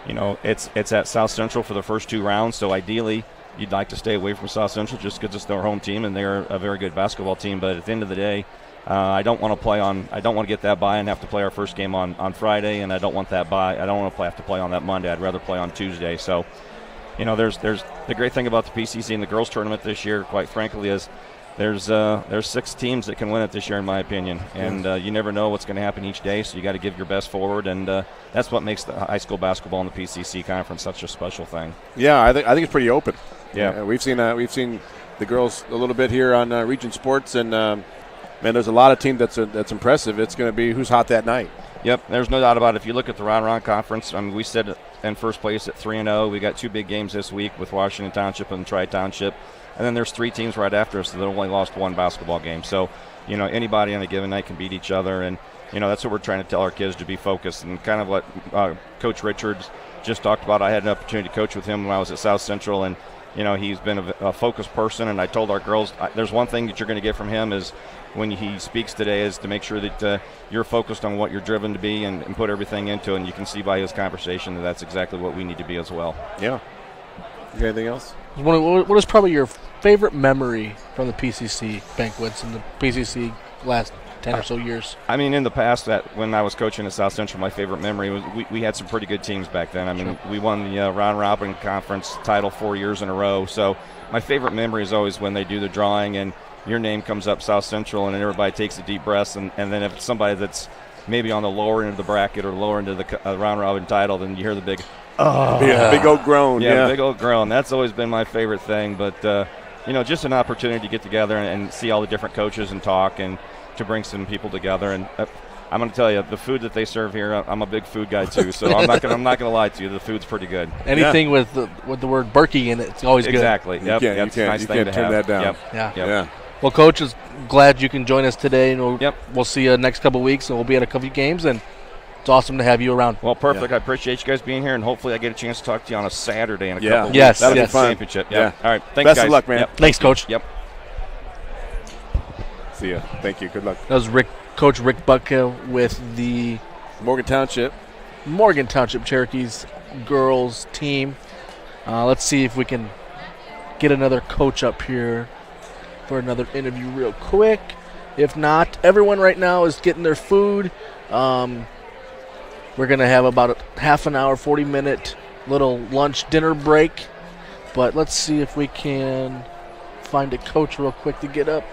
you know, it's at South Central for the first 2 rounds, so ideally you'd like to stay away from South Central just because it's their home team and they're a very good basketball team. But at the end of the day, I don't want to get that bye and have to play our first game on Friday, and I don't want that bye. I don't want to have to play on that Monday. I'd rather play on Tuesday. So, you know, there's the great thing about the PCC and the girls tournament this year, quite frankly, is there's 6 teams that can win it this year, in my opinion, and you never know what's going to happen each day, so you got to give your best forward, and that's what makes the high school basketball and the PCC conference such a special thing. Yeah, I think it's pretty open. Yeah, we've seen the girls a little bit here on Region Sports, and man, there's a lot of team that's impressive. It's going to be who's hot that night. Yep, there's no doubt about it. If you look at the round conference, I mean, we sit in first place at 3-0. We got 2 big games this week with Washington Township and Tri-Township. And then there's 3 teams right after us that only lost 1 basketball game. So, you know, anybody on a given night can beat each other. And, you know, that's what we're trying to tell our kids, to be focused. And kind of what Coach Richards just talked about, I had an opportunity to coach with him when I was at South Central. And, you know, he's been a focused person. And I told our girls, there's one thing that you're going to get from him is when he speaks today is to make sure that you're focused on what you're driven to be and put everything into it. And you can see by his conversation that that's exactly what we need to be as well. Yeah. You got anything else? What is probably your favorite memory from the PCC banquets and the PCC last 10 or so years? I mean, in the past, when I was coaching at South Central, my favorite memory was we had some pretty good teams back then. I mean, we won the round robin conference title 4 years in a row. So my favorite memory is always when they do the drawing and your name comes up South Central and everybody takes a deep breath. And then if it's somebody that's maybe on the lower end of the bracket or lower end of the round robin title, then you hear the big, oh, big old groan. Yeah, big old groan. That's always been my favorite thing. But, you know, just an opportunity to get together and see all the different coaches and talk and to bring some people together. And I'm going to tell you, the food that they serve here, I'm a big food guy too, so I'm not going to lie to you. The food's pretty good. Anything with the word Berkey in it, it's always good. Exactly. Yep. You can't turn that down. Yep. Yeah. Well, Coach, is glad you can join us today, and we'll see you next couple of weeks, and we'll be at a couple of games, and it's awesome to have you around. Well, perfect. I appreciate you guys being here, and hopefully I get a chance to talk to you on a Saturday in a couple of weeks. Yes. That'll be fun. Championship. Yeah. All right. Thanks, Best guys. of luck, man. Yep. Thanks, Coach. Yep. See ya. Thank you. Good luck. That was Coach Rick Butka with the Morgan Township Cherokees girls team. Let's see if we can get another coach up here for another interview real quick. If not, everyone right now is getting their food. We're going to have about a half an hour, 40-minute little lunch dinner break. But let's see if we can find a coach real quick to get up.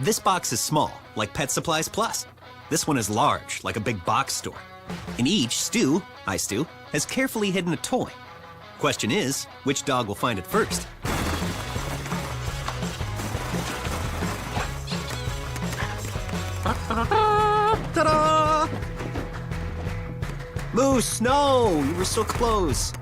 This box is small, like Pet Supplies Plus. This one is large, like a big box store. In each, Stu, hi Stu, has carefully hidden a toy. Question is, which dog will find it first? Ta-da! Moose, no! You were so close.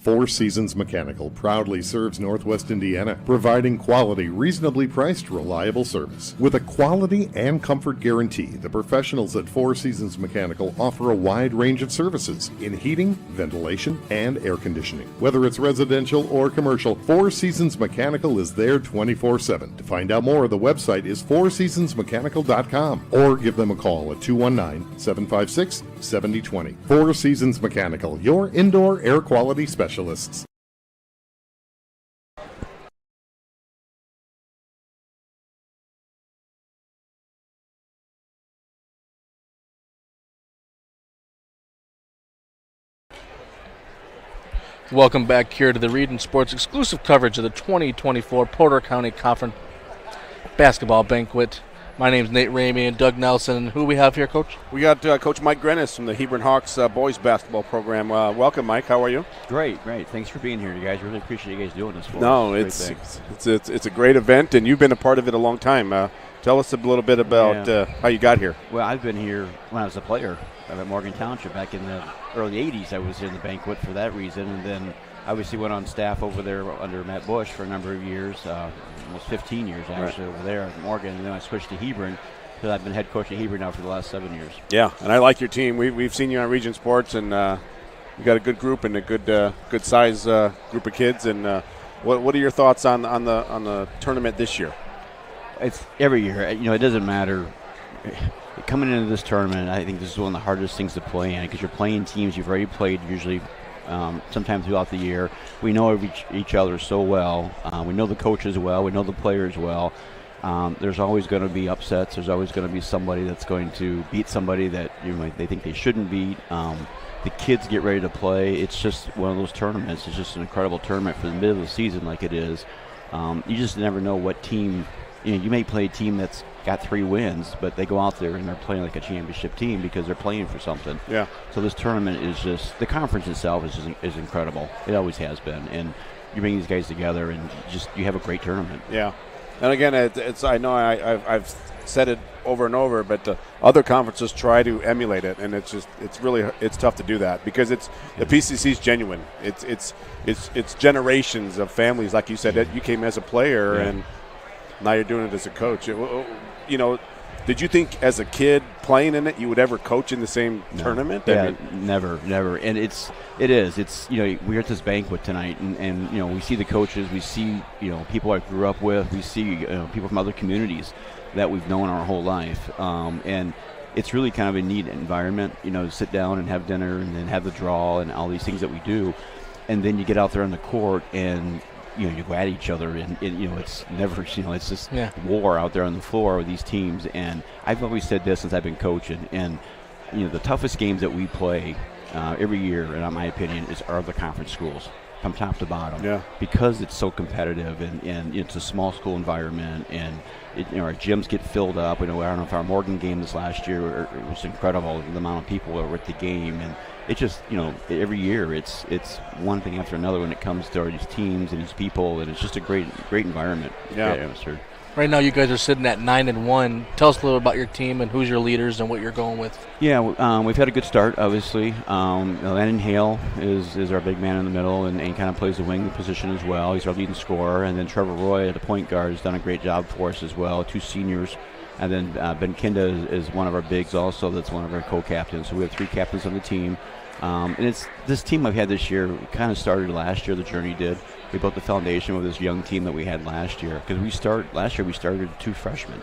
Four Seasons Mechanical proudly serves Northwest Indiana, providing quality, reasonably priced, reliable service. With a quality and comfort guarantee, the professionals at Four Seasons Mechanical offer a wide range of services in heating, ventilation, and air conditioning. Whether it's residential or commercial, Four Seasons Mechanical is there 24/7. To find out more, the website is fourseasonsmechanical.com or give them a call at 219-756-7020. Four Seasons Mechanical, your indoor air quality specialist. Welcome back here to the Region Sports exclusive coverage of the 2024 Porter County Conference Basketball Banquet. My name's Nate Ramey and Doug Nelson. Who we have here, Coach? We got Coach Mike Grennis from the Hebron Hawks boys basketball program. Welcome, Mike. How are you? Great. Thanks for being here, you guys. Really appreciate you guys doing this for us. No, it's a great event, and you've been a part of it a long time. Tell us a little bit about how you got here. Well, I've been here when I was a player at Morgan Township back in the early 80s. I was in the banquet for that reason, and then obviously went on staff over there under Matt Bush for a number of years, almost 15 years actually over there at Morgan, and then I switched to Hebron because I've been head coach at Hebron now for the last 7 years. Yeah, and I like your team. We've seen you on Region Sports, and you got a good group and a good size group of kids. And what are your thoughts on the tournament this year? It's every year. It doesn't matter. Coming into this tournament, I think this is one of the hardest things to play in because you're playing teams you've already played usually sometime throughout the year. We know each other so well. We know the coaches well. We know the players well. There's always going to be upsets. There's always going to be somebody that's going to beat somebody that they think they shouldn't beat. The kids get ready to play. It's just one of those tournaments. It's just an incredible tournament for the middle of the season like it is. You just never know what team. You may play a team that's got 3 wins, but they go out there and they're playing like a championship team because they're playing for something. Yeah. So this tournament is just, the conference itself is incredible. It always has been. And you bring these guys together and you have a great tournament. Yeah. And again, it's I know I've said it over and over, but other conferences try to emulate it, and it's tough to do that because the PCC is genuine. It's generations of families, like you said. That you came as a player, and now you're doing it as a coach. Did you think as a kid playing in it you would ever coach in the same tournament? Yeah, never. And we're at this banquet tonight, and we see the coaches, we see people I grew up with, we see people from other communities that we've known our whole life, and it's really kind of a neat environment, to sit down and have dinner and then have the draw and all these things that we do, and then you get out there on the court and you go at each other, and it's never, it's just war out there on the floor with these teams. And I've always said this since I've been coaching, and the toughest games that we play every year, in my opinion, are the conference schools from top to bottom, because it's so competitive, and it's a small school environment, and our gyms get filled up. I don't know if our Morgan game this last year, it was incredible, the amount of people that were at the game, and it just, every year it's one thing after another when it comes to these teams and these people, and it's just a great environment. Yeah. Great atmosphere. Right now, you guys are sitting at 9-1. Tell us a little about your team and who's your leaders and what you're going with. Yeah, we've had a good start, obviously. Landon Hale is our big man in the middle and kind of plays the wing position as well. He's our leading scorer. And then Trevor Roy at the point guard has done a great job for us as well, 2 seniors. And then Ben Kinda is one of our bigs also. That's one of our co-captains. So we have 3 captains on the team. And it's this team I've had this year. It kind of started last year, the journey did. We built the foundation with this young team that we had last year. Because last year we started 2 freshmen.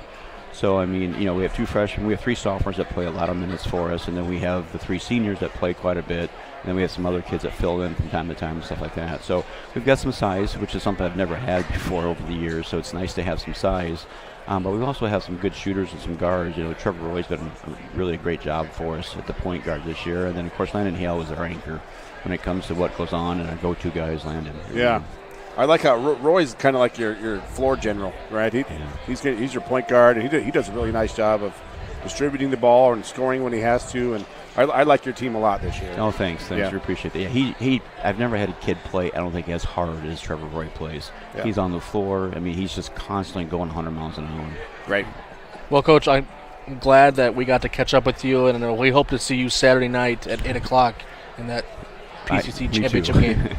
So, we have 2 freshmen. We have 3 sophomores that play a lot of minutes for us. And then we have the 3 seniors that play quite a bit. And then we have some other kids that fill in from time to time and stuff like that. So we've got some size, which is something I've never had before over the years. So it's nice to have some size. But we also have some good shooters and some guards. Trevor Roy's been really a great job for us at the point guard this year. And then, of course, Landon Hale is our anchor when it comes to what goes on, and our go-to guy is Landon. Yeah. I like how Roy's kind of like your floor general, right? He's your point guard, and he does a really nice job of distributing the ball and scoring when he has to. And I like your team a lot this year. Oh, thanks. Yeah. We appreciate that. Yeah, I've never had a kid play, I don't think, as hard as Trevor Roy plays. Yeah. He's on the floor. I mean, he's just constantly going 100 miles an hour. Great. Well, Coach, I'm glad that we got to catch up with you, and we hope to see you Saturday night at 8 o'clock in that PCC championship game.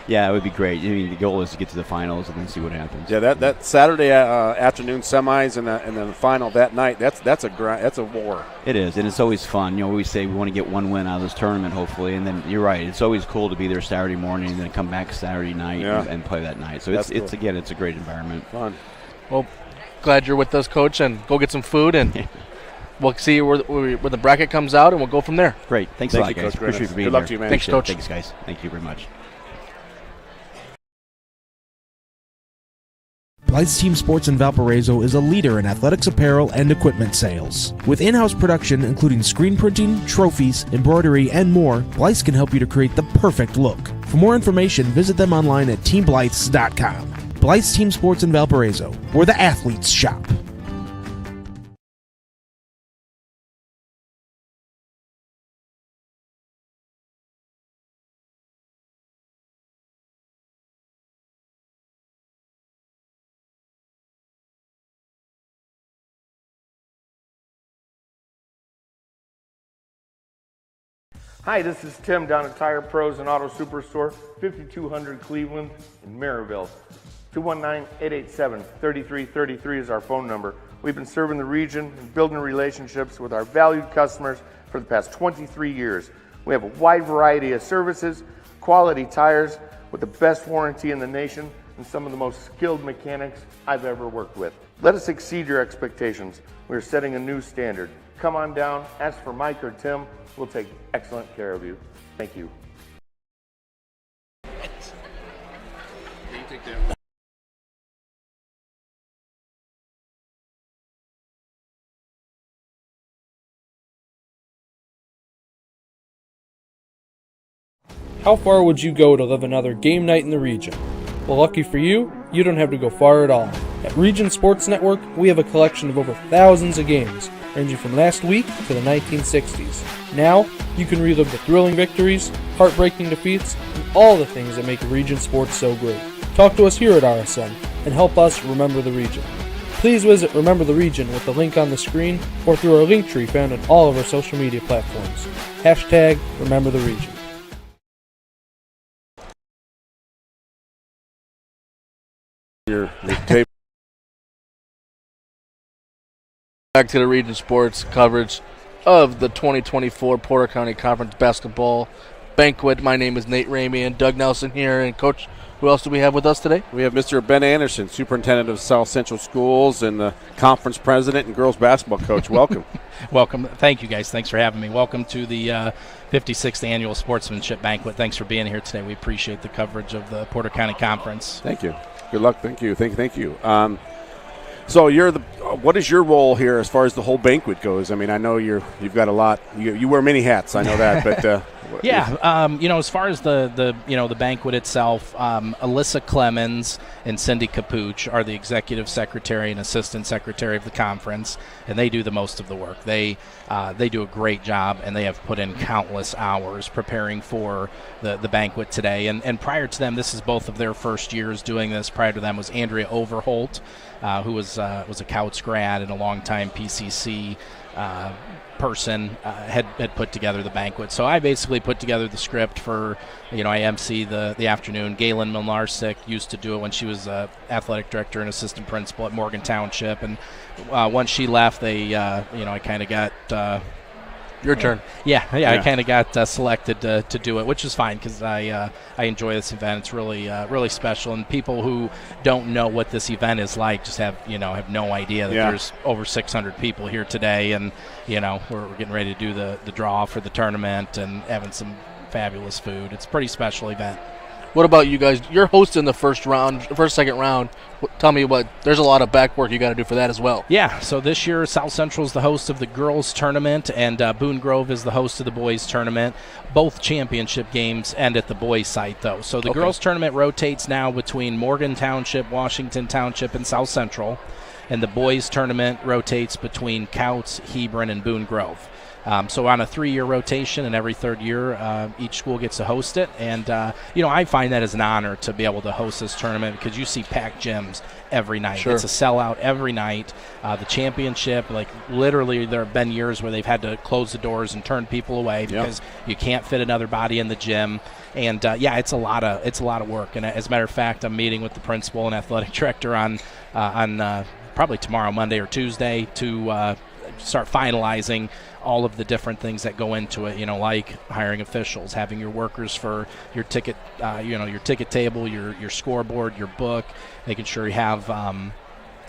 Yeah, it would be great. I mean, the goal is to get to the finals and then see what happens. Yeah, that Saturday afternoon semis and then the final that night. That's a war. It is, and it's always fun. We say we want to get one win out of this tournament, hopefully, and then you're right. It's always cool to be there Saturday morning and then come back Saturday night and play that night. So it's a great environment. Fun. Well, glad you're with us, Coach, and go get some food and. We'll see where the bracket comes out, and we'll go from there. Great. Thanks a lot, guys. Appreciate you being here. Good luck to you, man. Thanks, Coach. Thanks, guys. Thank you very much. Blythe's Team Sports in Valparaiso is a leader in athletics apparel and equipment sales. With in-house production including screen printing, trophies, embroidery, and more, Blythe's can help you to create the perfect look. For more information, visit them online at teamblythes.com. Blythe's Team Sports in Valparaiso, where the athletes shop. Hi, this is Tim down at Tire Pros and Auto Superstore, 5200 Cleveland in Maryville. 219-887-3333 is our phone number. We've been serving the region and building relationships with our valued customers for the past 23 years. We have a wide variety of services, quality tires with the best warranty in the nation, and some of the most skilled mechanics I've ever worked with. Let us exceed your expectations. We're setting a new standard. Come on down, ask for Mike or Tim. We'll take excellent care of you. Thank you. How far would you go to live another game night in the region? Well, lucky for you, you don't have to go far at all. At Region Sports Network, we have a collection of over thousands of games, ranging from last week to the 1960s. Now, you can relive the thrilling victories, heartbreaking defeats, and all the things that make Region Sports so great. Talk to us here at RSN and help us remember the region. Please visit Remember the Region with the link on the screen or through our link tree found on all of our social media platforms. # Remember the Region. Your tape. Back to the Region Sports coverage of the 2024 Porter County Conference Basketball Banquet. My name is Nate Ramey and Doug Nelson here. And, Coach, who else do we have with us today? We have Mr. Ben Anderson, Superintendent of South Central Schools and the Conference President and Girls Basketball Coach. Welcome. Welcome. Thank you, guys. Thanks for having me. Welcome to the 56th Annual Sportsmanship Banquet. Thanks for being here today. We appreciate the coverage of the Porter County Conference. Thank you. Good luck. Thank you. Thank you. So what is your role here as far as the whole banquet goes? I mean, I know you've got a lot. You wear many hats. I know that, but yeah. As far as the banquet itself, Alyssa Clemens and Cindy Capuch are the executive secretary and assistant secretary of the conference, and they do the most of the work. They do a great job, and they have put in countless hours preparing for the banquet today. And prior to them, this is both of their first years doing this. Prior to them was Andrea Overholt, who was a Couts grad and a longtime PCC person, had put together the banquet. So I basically put together the script for, I MC the afternoon. Galen Milnarsik used to do it when she was athletic director and assistant principal at Morgan Township. And once she left, I kind of got... Your turn. Yeah. I kind of got selected to do it, which is fine because I enjoy this event. It's really special, and people who don't know what this event is like just have no idea that there's over 600 people here today, and we're getting ready to do the draw for the tournament and having some fabulous food. It's a pretty special event. What about you guys? You're hosting the second round. Tell me there's a lot of back work you got to do for that as well. Yeah, so this year South Central is the host of the girls tournament, and Boone Grove is the host of the boys tournament. Both championship games end at the boys site, though. So the girls tournament rotates now between Morgan Township, Washington Township, and South Central, and the boys tournament rotates between Couts, Hebron, and Boone Grove. So on a 3-year rotation, and every third year, each school gets to host it. And, I find that as an honor to be able to host this tournament because you see packed gyms every night. Sure. It's a sellout every night. The championship, literally there have been years where they've had to close the doors and turn people away because you can't fit another body in the gym. And, it's a lot of work. And as a matter of fact, I'm meeting with the principal and athletic director on probably tomorrow, Monday or Tuesday, to start finalizing all of the different things that go into it, like hiring officials, having your workers for your ticket, your ticket table, your scoreboard, your book, making sure you have,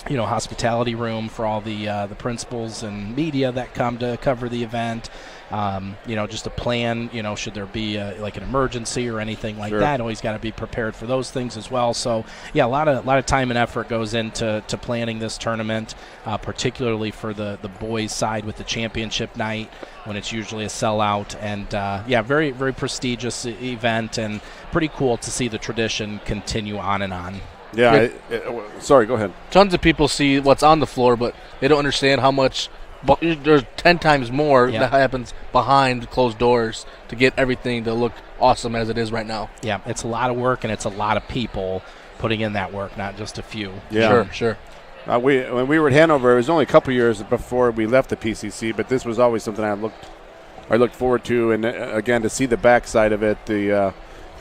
hospitality room for all the principals and media that come to cover the event. Just a plan, should there be an emergency or anything like that, always got to be prepared for those things as well. So, a lot of time and effort goes into planning this tournament, particularly for the boys' side with the championship night when it's usually a sellout. And, very, very prestigious event and pretty cool to see the tradition continue on and on. Yeah, sorry, go ahead. Tons of people see what's on the floor, but they don't understand how much there's 10 times more that happens behind closed doors to get everything to look awesome as it is right now. Yeah, it's a lot of work, and it's a lot of people putting in that work, not just a few. Yeah. Sure. When we were at Hanover, it was only a couple years before we left the PCC, but this was always something I looked forward to, and again, to see the backside of it, the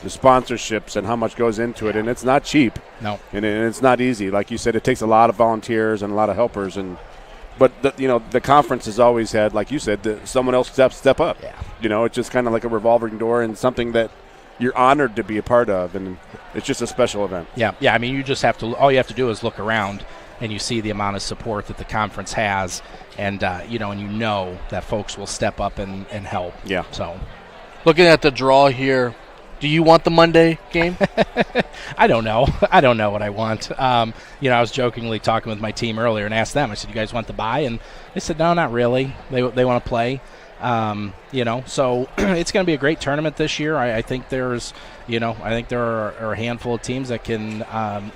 sponsorships and how much goes into it, and it's not cheap. No. And it's not easy. Like you said, it takes a lot of volunteers and a lot of helpers, but the conference has always had, like you said, someone else step up. Yeah. It's just kind of like a revolving door and something that you're honored to be a part of, and it's just a special event. Yeah. I mean, all you have to do is look around, and you see the amount of support that the conference has, and and that folks will step up and help. Yeah. So, looking at the draw here, do you want the Monday game? I don't know. I don't know what I want. I was jokingly talking with my team earlier and asked them. I said, "You guys want the bye?" And they said, "No, not really. They want to play." So it's going to be a great tournament this year. I think there are a handful of teams that can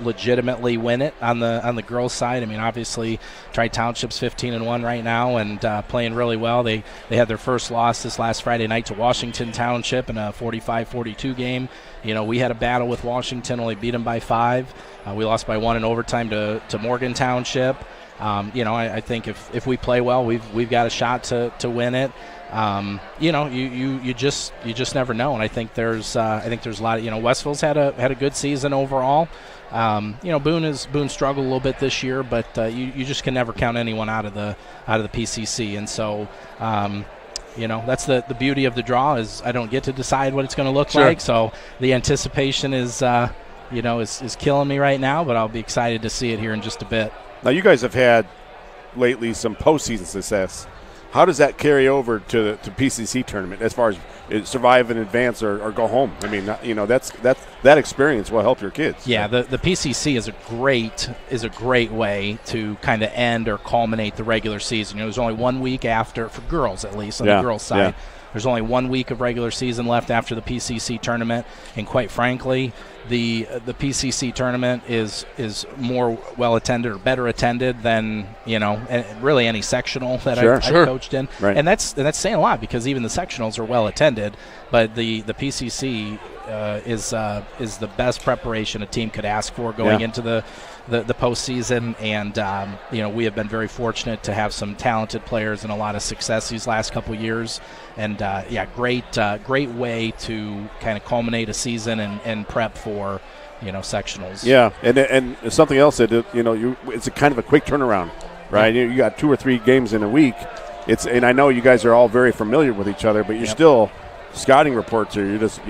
legitimately win it on the girls' side. I mean, obviously, Tri-Township's 15-1 right now and playing really well. They had their first loss this last Friday night to Washington Township in a 45-42 game. We had a battle with Washington, only beat them by 5. We lost by 1 in overtime to Morgan Township. I think if we play well, we've got a shot to win it. You just never know, and I think there's a lot of Westville's had a good season overall. Boone struggled a little bit this year, but you just can never count anyone out of the PCC, and so that's the beauty of the draw is I don't get to decide what it's going to look like. So the anticipation is killing me right now, but I'll be excited to see it here in just a bit. Now, you guys have had lately some postseason success. How does that carry over to PCC tournament as far as survive and advance or go home? I mean, that experience will help your kids. Yeah, the PCC is a great way to kind of end or culminate the regular season. There's only 1 week after, for girls at least, on the girls' side. Yeah. There's only 1 week of regular season left after the PCC tournament, and quite frankly, the PCC tournament is more well attended or better attended than really any sectional that I've coached in, and that's saying a lot because even the sectionals are well attended, but the PCC is the best preparation a team could ask for going into the postseason, and we have been very fortunate to have some talented players and a lot of success these last couple years, and great way to kind of culminate a season and prep for sectionals. Yeah, and something else that it's a kind of a quick turnaround, right? You got 2 or 3 games in a week. And I know you guys are all very familiar with each other, but you're still scouting reports, or you're just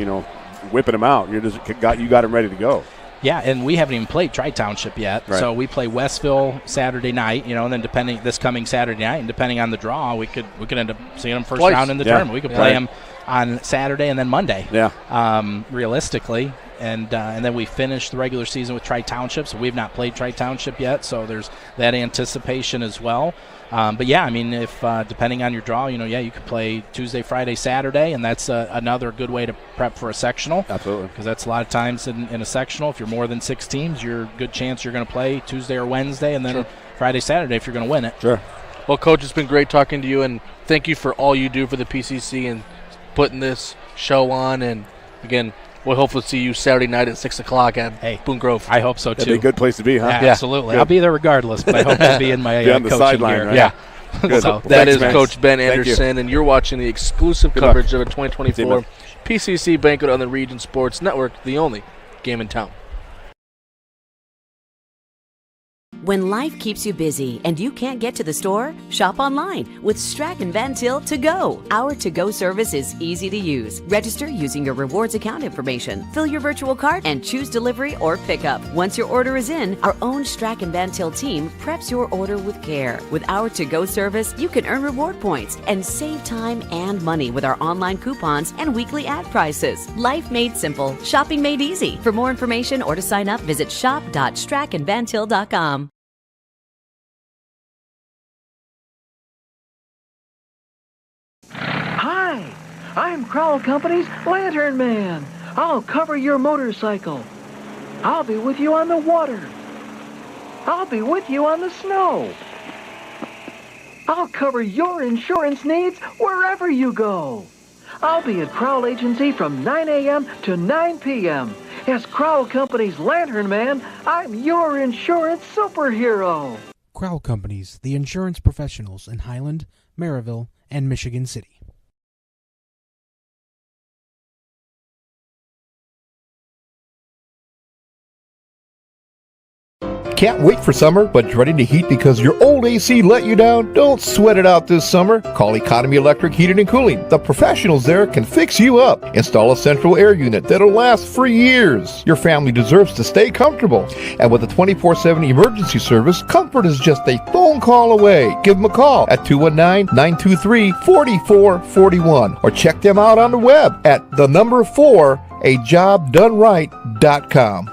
whipping them out. You got them ready to go. Yeah, and we haven't even played Tri-Township yet. Right. So we play Westville Saturday night, and then this coming Saturday night, and depending on the draw, we could end up seeing them first round in the tournament. We could play them on Saturday and then Monday. Yeah. Realistically, and then we finish the regular season with Tri-Township. So we've not played Tri-Township yet, so there's that anticipation as well. But yeah, I mean, if depending on your draw, you could play Tuesday, Friday, Saturday, and that's another good way to prep for a sectional. Absolutely. Because that's a lot of times in a sectional, if you're more than 6 teams, you're good chance you're going to play Tuesday or Wednesday, and then Friday, Saturday if you're going to win it. Sure. Well, Coach, it's been great talking to you, and thank you for all you do for the PCC and putting this show on. And, again, we'll hopefully see you Saturday night at 6 o'clock at Boone Grove. I hope so, too. That'd be a good place to be, huh? Yeah, absolutely. I'll be there regardless, but I hope to be in my on the coaching sideline, gear. right? Yeah. So that is Coach Ben Anderson, and you're watching the exclusive coverage of a 2024 PCC Banquet on the Region Sports Network, the only game in town. When life keeps you busy and you can't get to the store, shop online with Strachan Van Til To Go. Our to-go service is easy to use. Register using your rewards account information, fill your virtual cart, and choose delivery or pickup. Once your order is in, our own Strachan Van Til team preps your order with care. With our to-go service, you can earn reward points and save time and money with our online coupons and weekly ad prices. Life made simple, shopping made easy. For more information or to sign up, visit shop.strachanvantil.com. Hi, I'm Crowell Company's Lantern Man. I'll cover your motorcycle. I'll be with you on the water. I'll be with you on the snow. I'll cover your insurance needs wherever you go. I'll be at Crowell Agency from 9 a.m. to 9 p.m. As Crowell Company's Lantern Man, I'm your insurance superhero. Crowell Companies, the insurance professionals in Highland, Maryville, and Michigan City. Can't wait for summer, but dreading the heat because your old AC let you down? Don't sweat it out this summer. Call Economy Electric Heating and Cooling. The professionals there can fix you up. Install a central air unit that'll last for years. Your family deserves to stay comfortable. And with a 24/7 emergency service, comfort is just a phone call away. Give them a call at 219-923-4441 or check them out on the web at 4ajobdoneright.com.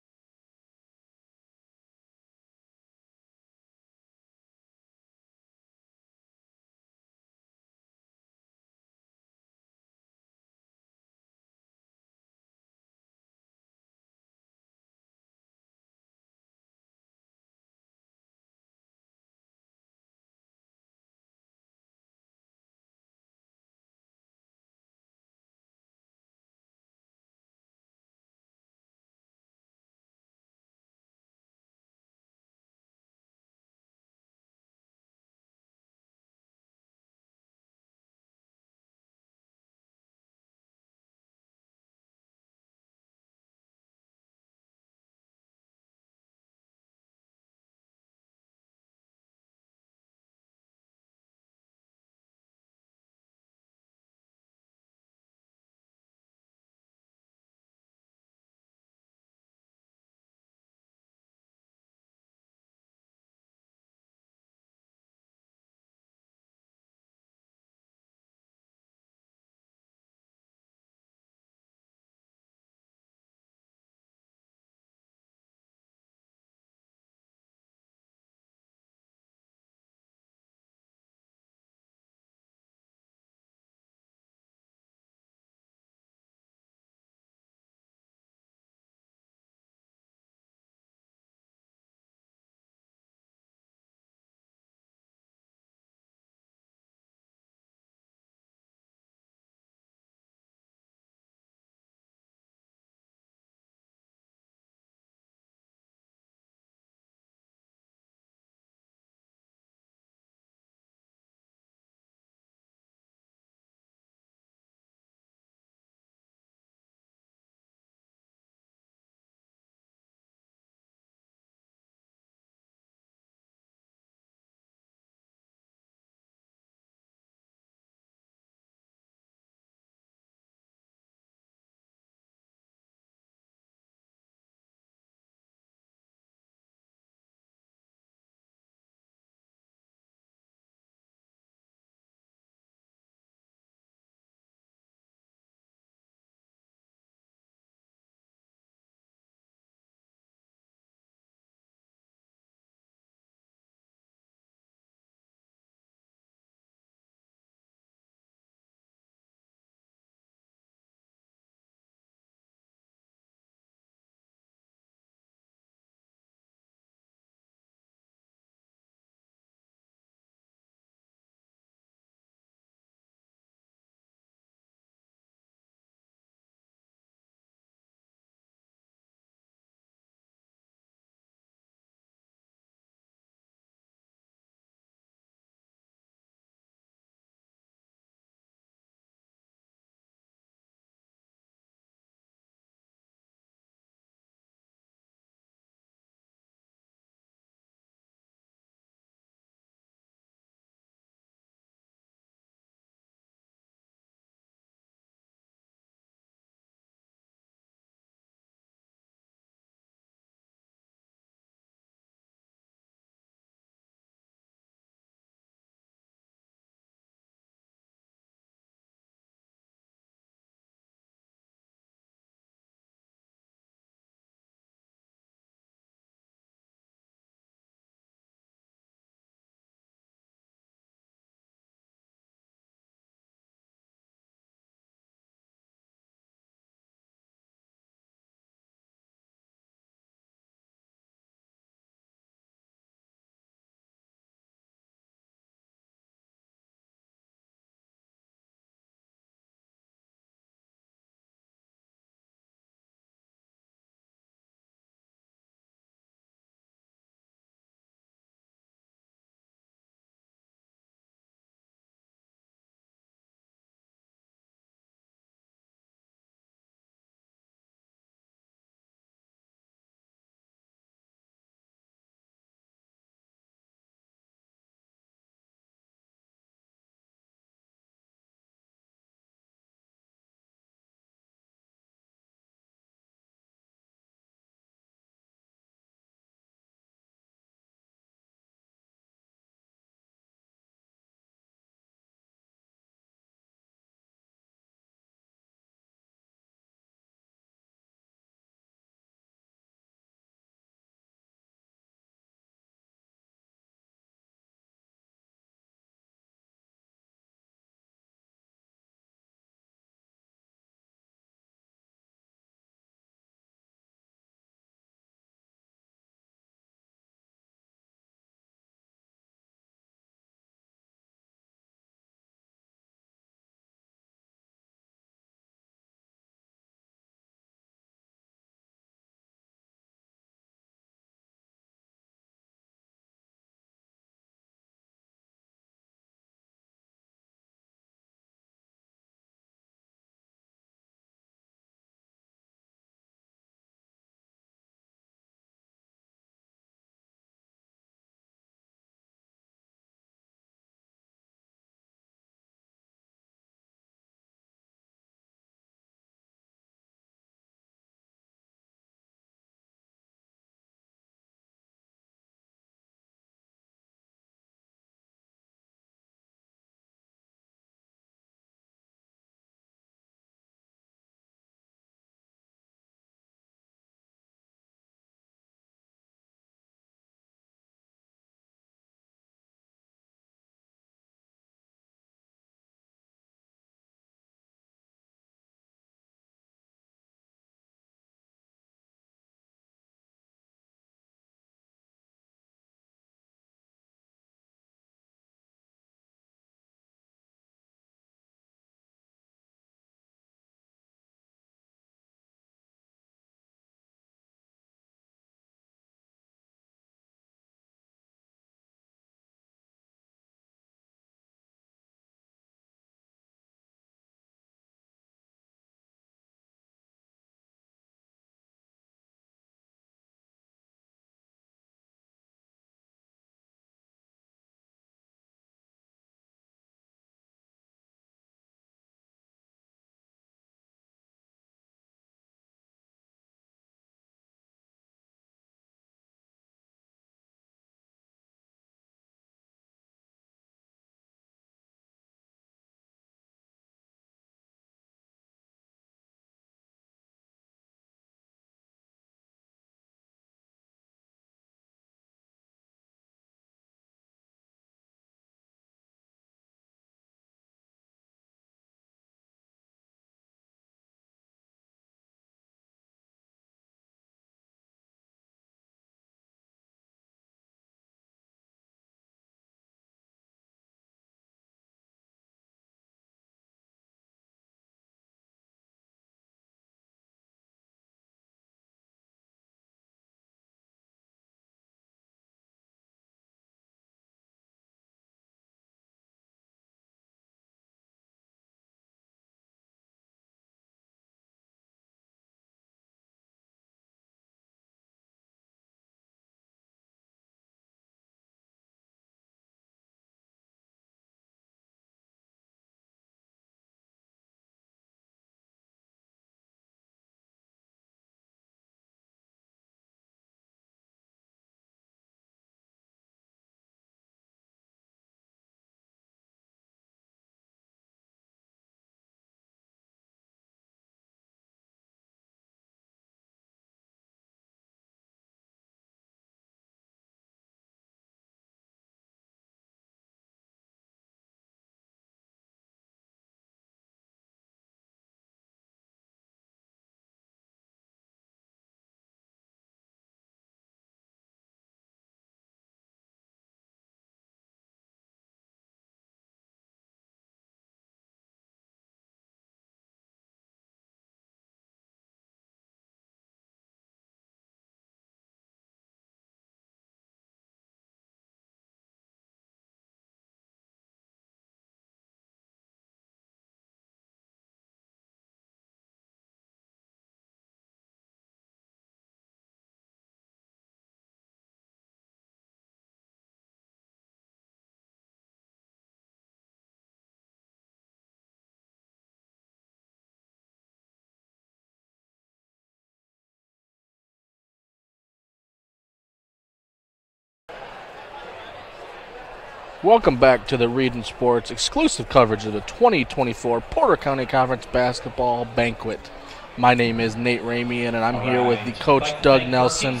Welcome back to the Region Sports exclusive coverage of the 2024 Porter County Conference Basketball Banquet. My name is Nate Ramey, and I'm here with the coach, Doug Nelson.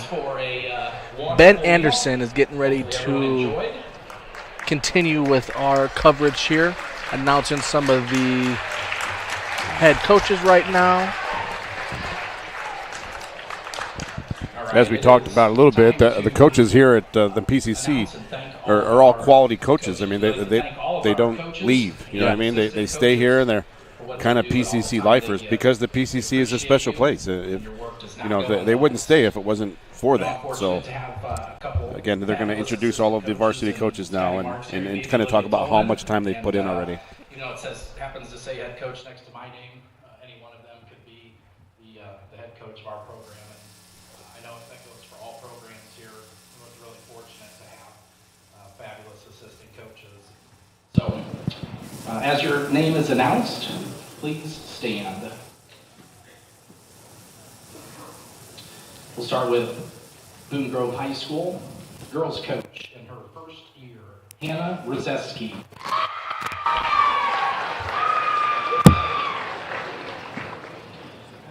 Ben Anderson is getting ready to continue with our coverage here, announcing some of the head coaches right now. As we talked about a little bit, the coaches here at the PCC are all quality coaches. I mean, they don't leave. You know what I mean? They stay here, and they're kind of PCC lifers because the PCC is a special place. If you know, they wouldn't stay if it wasn't for that. So again, they're going to introduce all of the varsity coaches now and kind of talk about how much time they've put in already. You know, happens to say head coach next to my name. Any one of them could be the head coach of our program. And I know that goes for all programs here. We're really fortunate to have fabulous assistant coaches. So, as your name is announced, please stand. We'll start with Boone Grove High School, girls coach in her first year, Hannah Rozeski.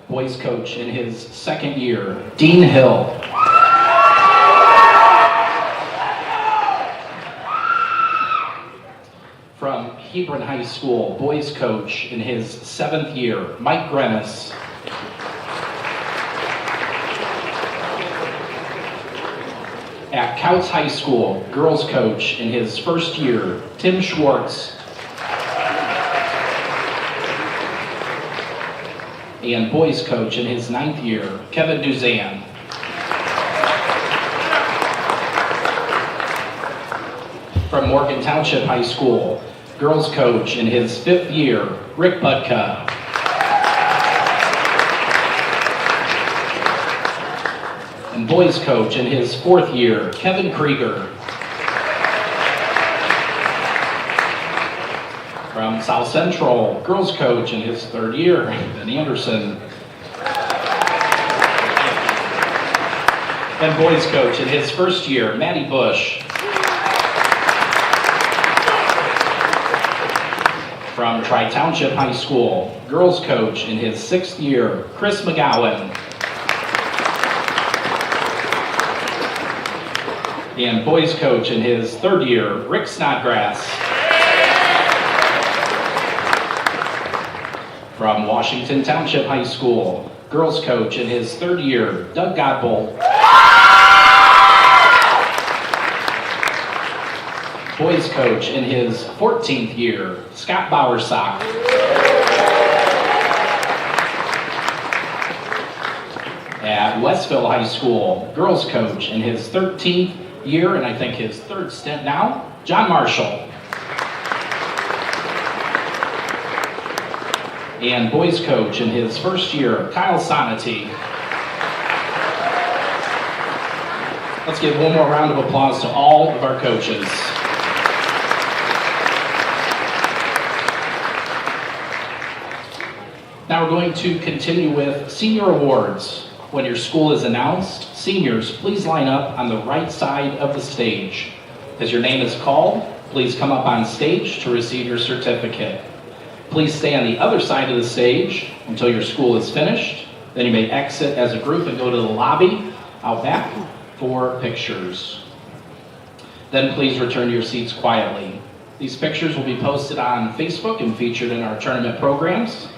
Boys coach in his second year, Dean Hill. From Hebron High School, boys coach in his seventh year, Mike Grenis. At Couts High School, girls coach in his first year, Tim Schwartz. And boys coach in his ninth year, Kevin Duzan. From Morgan Township High School, girls coach in his fifth year, Rick Budka. And boys coach in his fourth year, Kevin Krieger. From South Central, girls coach in his third year, Ben Anderson. And boys coach in his first year, Matty Bush. From Tri-Township High School, girls coach in his sixth year, Chris McGowan. And boys coach in his third year, Rick Snodgrass. From Washington Township High School, girls coach in his third year, Doug Godbold. Boys coach in his 14th year, Scott Bowersock. At Westville High School, girls coach in his 13th year, and I think his third stint now, John Marshall. And boys coach in his first year, Kyle Sonity. Let's give one more round of applause to all of our coaches. Now we're going to continue with senior awards. When your school is announced, seniors, please line up on the right side of the stage. As your name is called, please come up on stage to receive your certificate. Please stay on the other side of the stage until your school is finished. Then you may exit as a group and go to the lobby out back for pictures. Then please return to your seats quietly. These pictures will be posted on Facebook and featured in our tournament programs.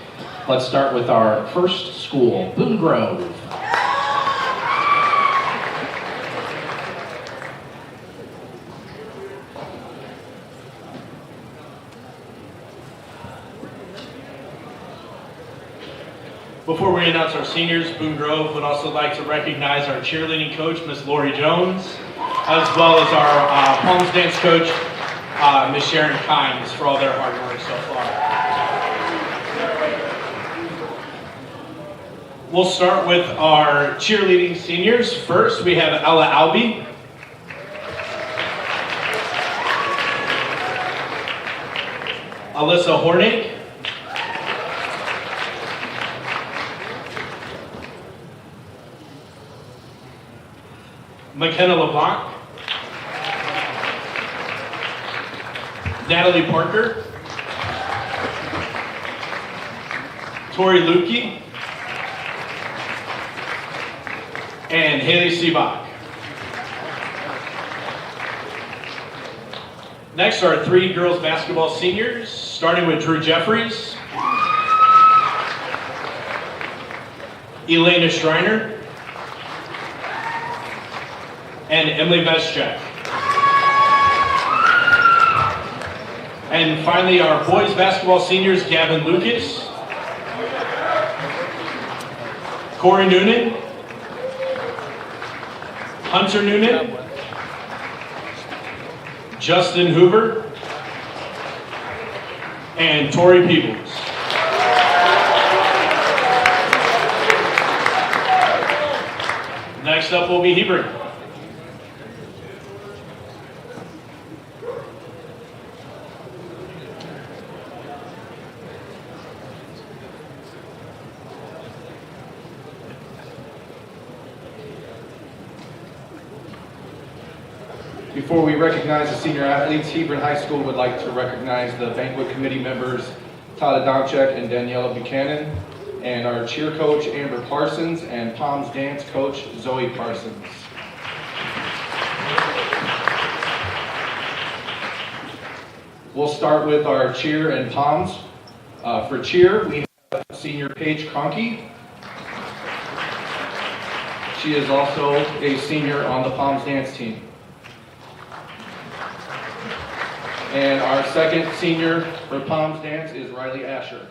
Let's start with our first school, Boone Grove. Before we announce our seniors, Boone Grove would also like to recognize our cheerleading coach, Miss Lori Jones, as well as our Palms dance coach, Miss Sharon Kimes, for all their hard work so far. We'll start with our cheerleading seniors. First, we have Ella Albee. Alyssa Hornig. McKenna LeBlanc. Natalie Parker, Tori Lukey, and Haley Seabach. Next are 3 girls basketball seniors, starting with Drew Jeffries, Elena Schreiner, and Emily Beschek. And finally, our boys basketball seniors, Gavin Lucas, Corey Noonan, Hunter Noonan, Justin Hoover, and Tori Peebles. Next up will be Hebron. Before we recognize the senior athletes, Hebron High School would like to recognize the banquet committee members Todd Adamczyk and Daniela Buchanan, and our cheer coach Amber Parsons and Palms dance coach Zoe Parsons. We'll start with our cheer and Palms. For cheer, we have senior Paige Conkey. She is also a senior on the Palms dance team. And our second senior for Palms dance is Riley Asher.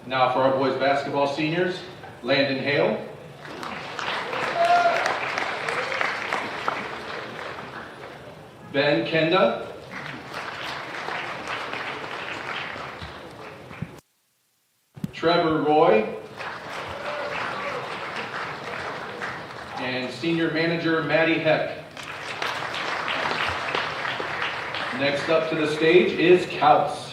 Now for our boys basketball seniors, Landon Hale, Ben Kenda, Trevor Roy, and senior manager Maddie Heck. Next up to the stage is Couts.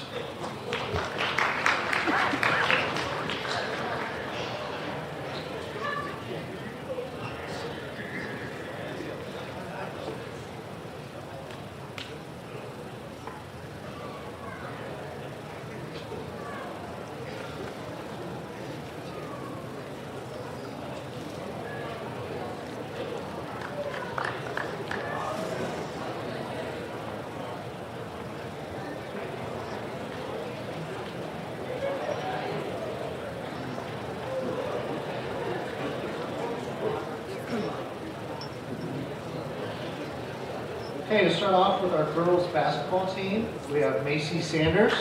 Okay, to start off with our girls basketball team, we have Macy Sanders,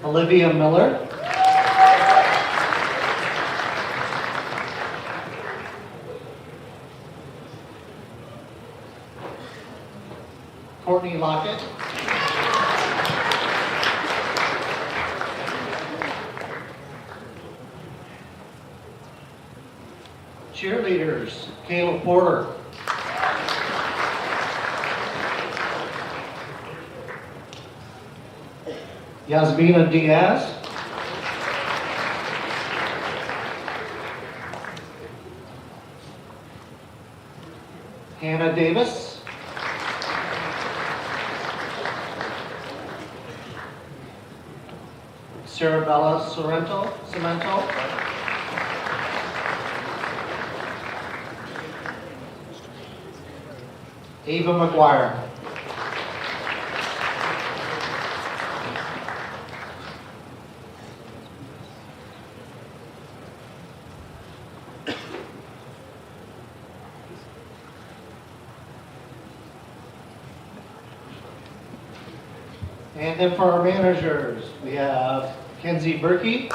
Olivia Miller, Courtney Lockett, cheerleaders, Kayla Porter, Yasmina Diaz, Hannah Davis, Sarabella Cemento, Ava McGuire, and then for our managers, we have Kenzie Berkey,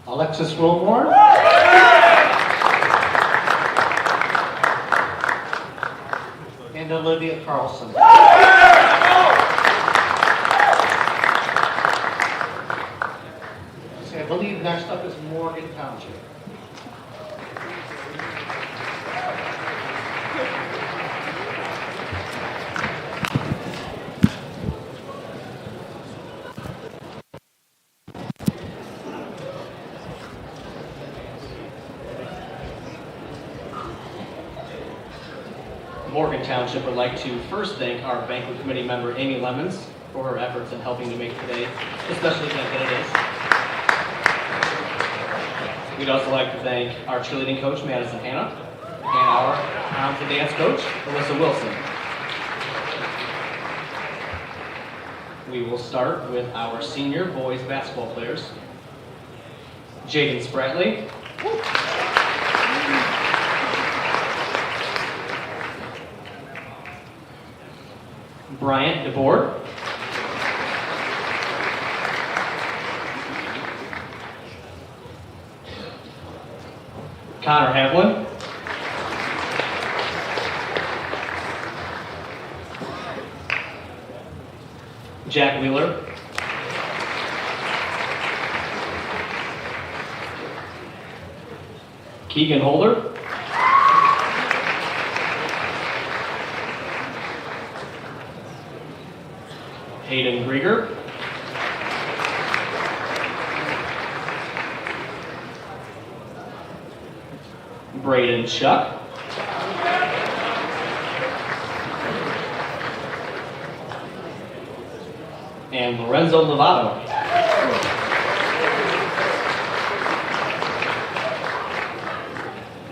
Alexis Wilmore, and Olivia Carlson. So I believe next up is Morgan Township. Morgan Township would like to first thank our banquet committee member, Amy Lemons, for her efforts in helping to make today especially event that it is. We'd also like to thank our cheerleading coach, Madison Hanna, and our Pounds and Dance coach, Alyssa Wilson. We will start with our senior boys basketball players. Jaden Spratley. Bryant DeBoer. Connor Havlin. Jack Wheeler. Keegan Holder. Hayden Grieger. Braden Shuck. And Lorenzo Lovato.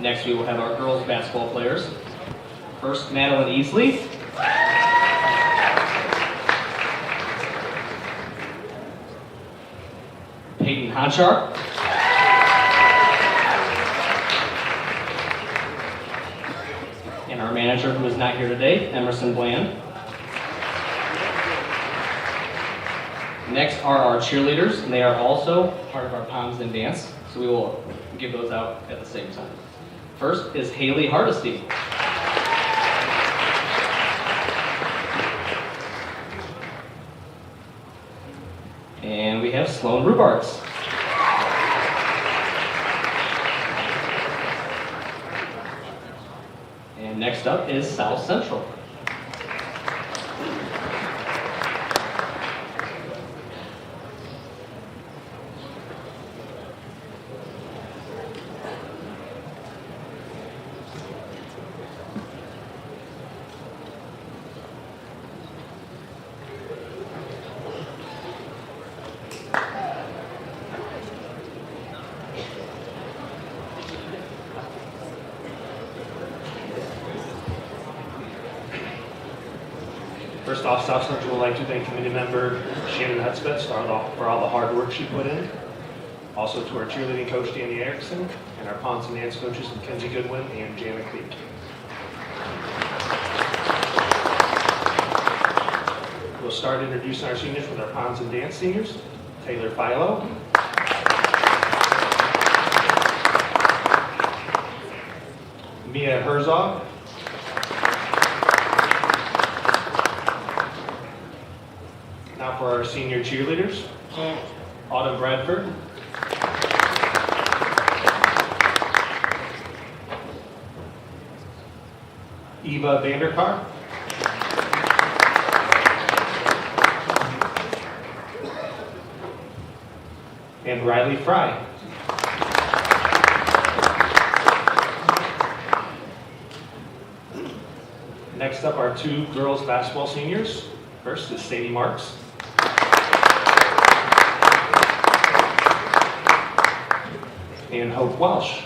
Next we will have our girls basketball players. First, Madeline Easley. Peyton Honchar. And our manager, who is not here today, Emerson Bland. Next are our cheerleaders, and they are also part of our Poms and Dance, so we will give those out at the same time. First is Haley Hardesty. And we have Sloan Rubarts. And next up is South Central. First off, South Central would like to thank committee member Shannon Hudspeth for all the hard work she put in. Also to our cheerleading coach, Danny Erickson, and our Ponce and Dance coaches, Mackenzie Goodwin and Jana Creek. We'll start introducing our seniors with our Ponce and Dance seniors. Taylor Philo. Mia Herzog. Now for our senior cheerleaders, Autumn Bradford, Eva Vanderkar, and Riley Fry. Next up are two girls basketball seniors. First is Sadie Marks. And Hope Welsh.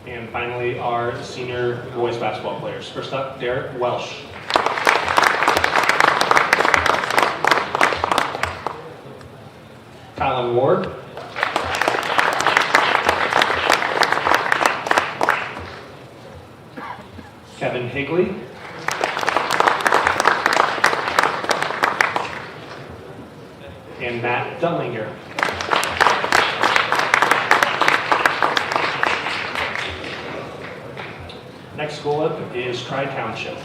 And finally, our senior boys basketball players. First up, Derek Welsh. Colin Ward. Kevin Higley. And Matt Dunlinger. Next school up is Tri-Township.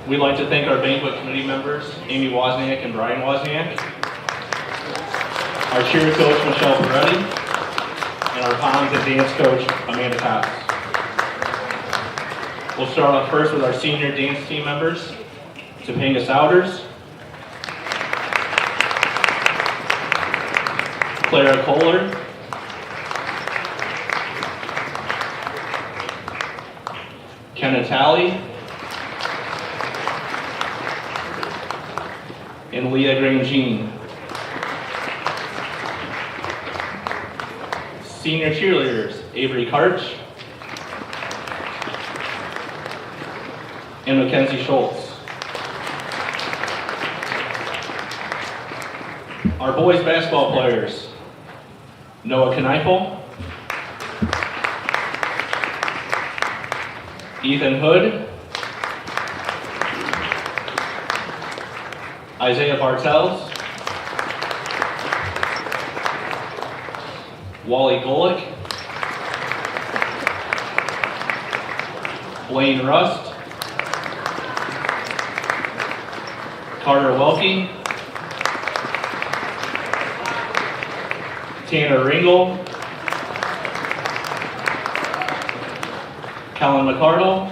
We'd like to thank our banquet committee members, Amy Wozniak and Brian Wozniak, our cheer coach, Michelle Peretti, and our Poms and dance coach, Amanda Cox. We'll start off first with our senior dance team members, Topanga Souders, Clara Kohler, Kenna Talley, and Leah Grangine. Senior cheerleaders, Avery Karch and Mackenzie Schultz. Our boys basketball players, Noah Kneifel, Ethan Hood, Isaiah Bartels, Wally Golick, Blaine Rust, Carter Welke, Tanner Ringel, Kellen McCardle,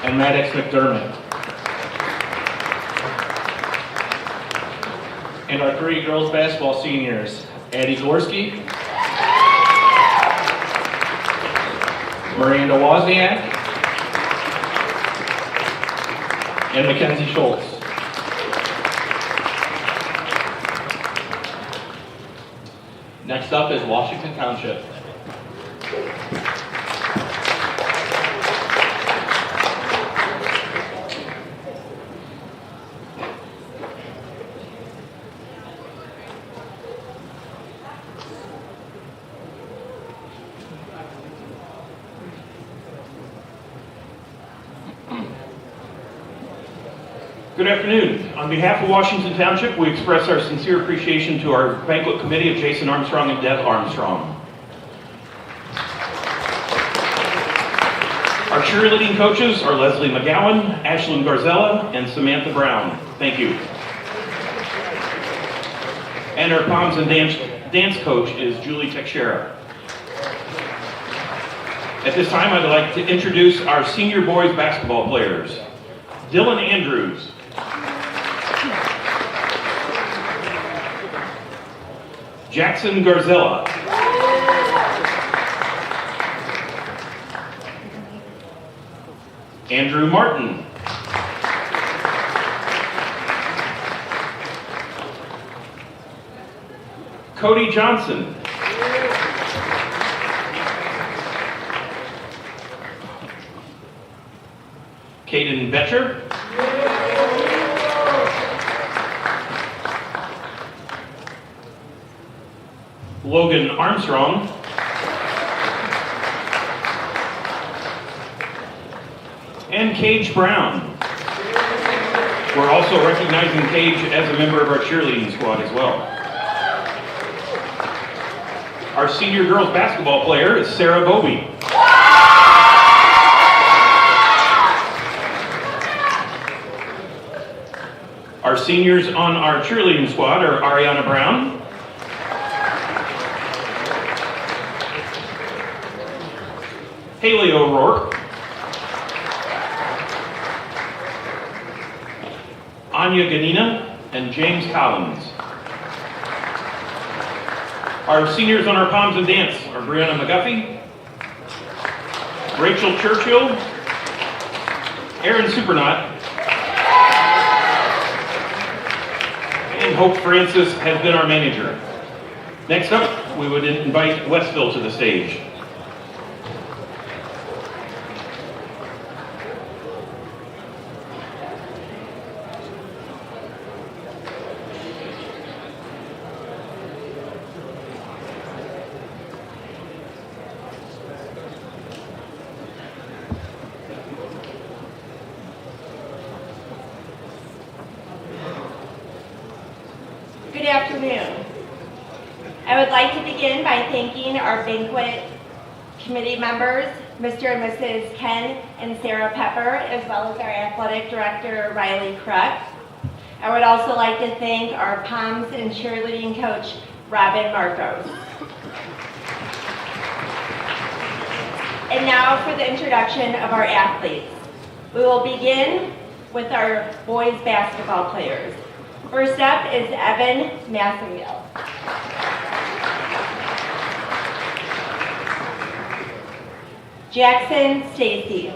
and Maddox McDermott. And our 3 girls basketball seniors, Addie Gorski, Miranda Wozniak, and Mackenzie Schultz. Next up is Washington Township. Good afternoon. On behalf of Washington Township, we express our sincere appreciation to our banquet committee of Jason Armstrong and Deb Armstrong. Our cheerleading coaches are Leslie McGowan, Ashlyn Garzella, and Samantha Brown. Thank you. And our Poms and dance coach is Julie Teixeira. At this time, I'd like to introduce our senior boys basketball players. Dylan Andrews, Jackson Garzella, Andrew Martin, Cody Johnson, Caden Betcher, Logan Armstrong, and Cage Brown. We're also recognizing Cage as a member of our cheerleading squad as well. Our senior girls basketball player is Sarah Bobie. Our seniors on our cheerleading squad are Ariana Brown, Haley O'Rourke, Anya Ganina, and James Collins. Our seniors on our Poms and Dance are Brianna McGuffey, Rachel Churchill, Aaron Supernaut, and Hope Francis has been our manager. Next up, we would invite Westville to the stage. Good afternoon. I would like to begin by thanking our banquet committee members Mr. and Mrs. Ken and Sarah Pepper, as well as our athletic director, Riley Kruk. I would also like to thank our POMs and cheerleading coach, Robin Marcos. And now for the introduction of our athletes. We will begin with our boys basketball players. First up is Evan Massengill. Jackson Stacy.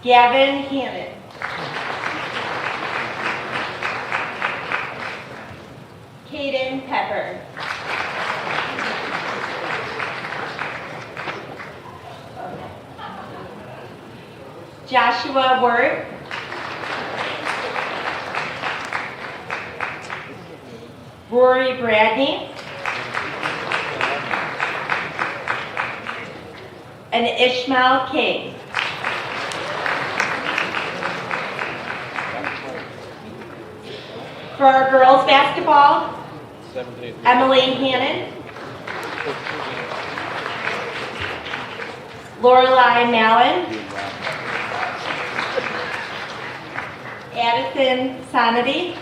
Gavin Hannon. Caden Pepper. Joshua Word. Rory Bradney. And Ishmael King. For our girls basketball, Emily Hannon, Lorelei Mallon, Addison Sonity,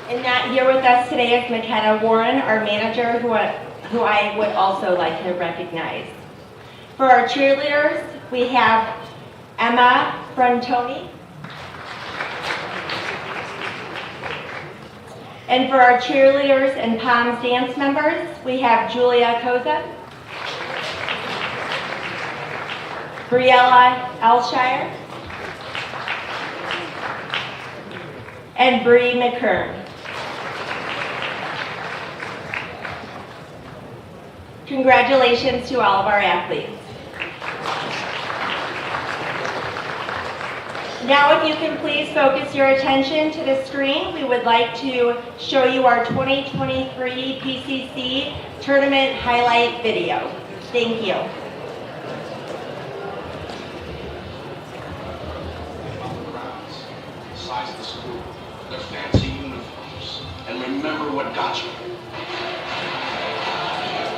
and not here with us today is McKenna Warren, our manager, who I would also like to recognize. For our cheerleaders, we have Emma Frontoni. And for our cheerleaders and POMS dance members, we have Julia Koza, Briella Elshire, and Bree McKern. Congratulations to all of our athletes. Now, if you can please focus your attention to the screen, we would like to show you our 2023 PCC Tournament highlight video. Thank you. The size of the school, their fancy uniforms, and remember what got you.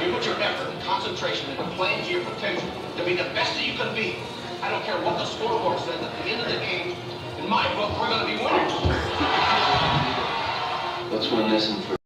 You put your effort and concentration into playing to your potential, to be the best that you can be. I don't care what the scoreboard says at the end of the game. In my book, we're going to be winners. Let's win this and for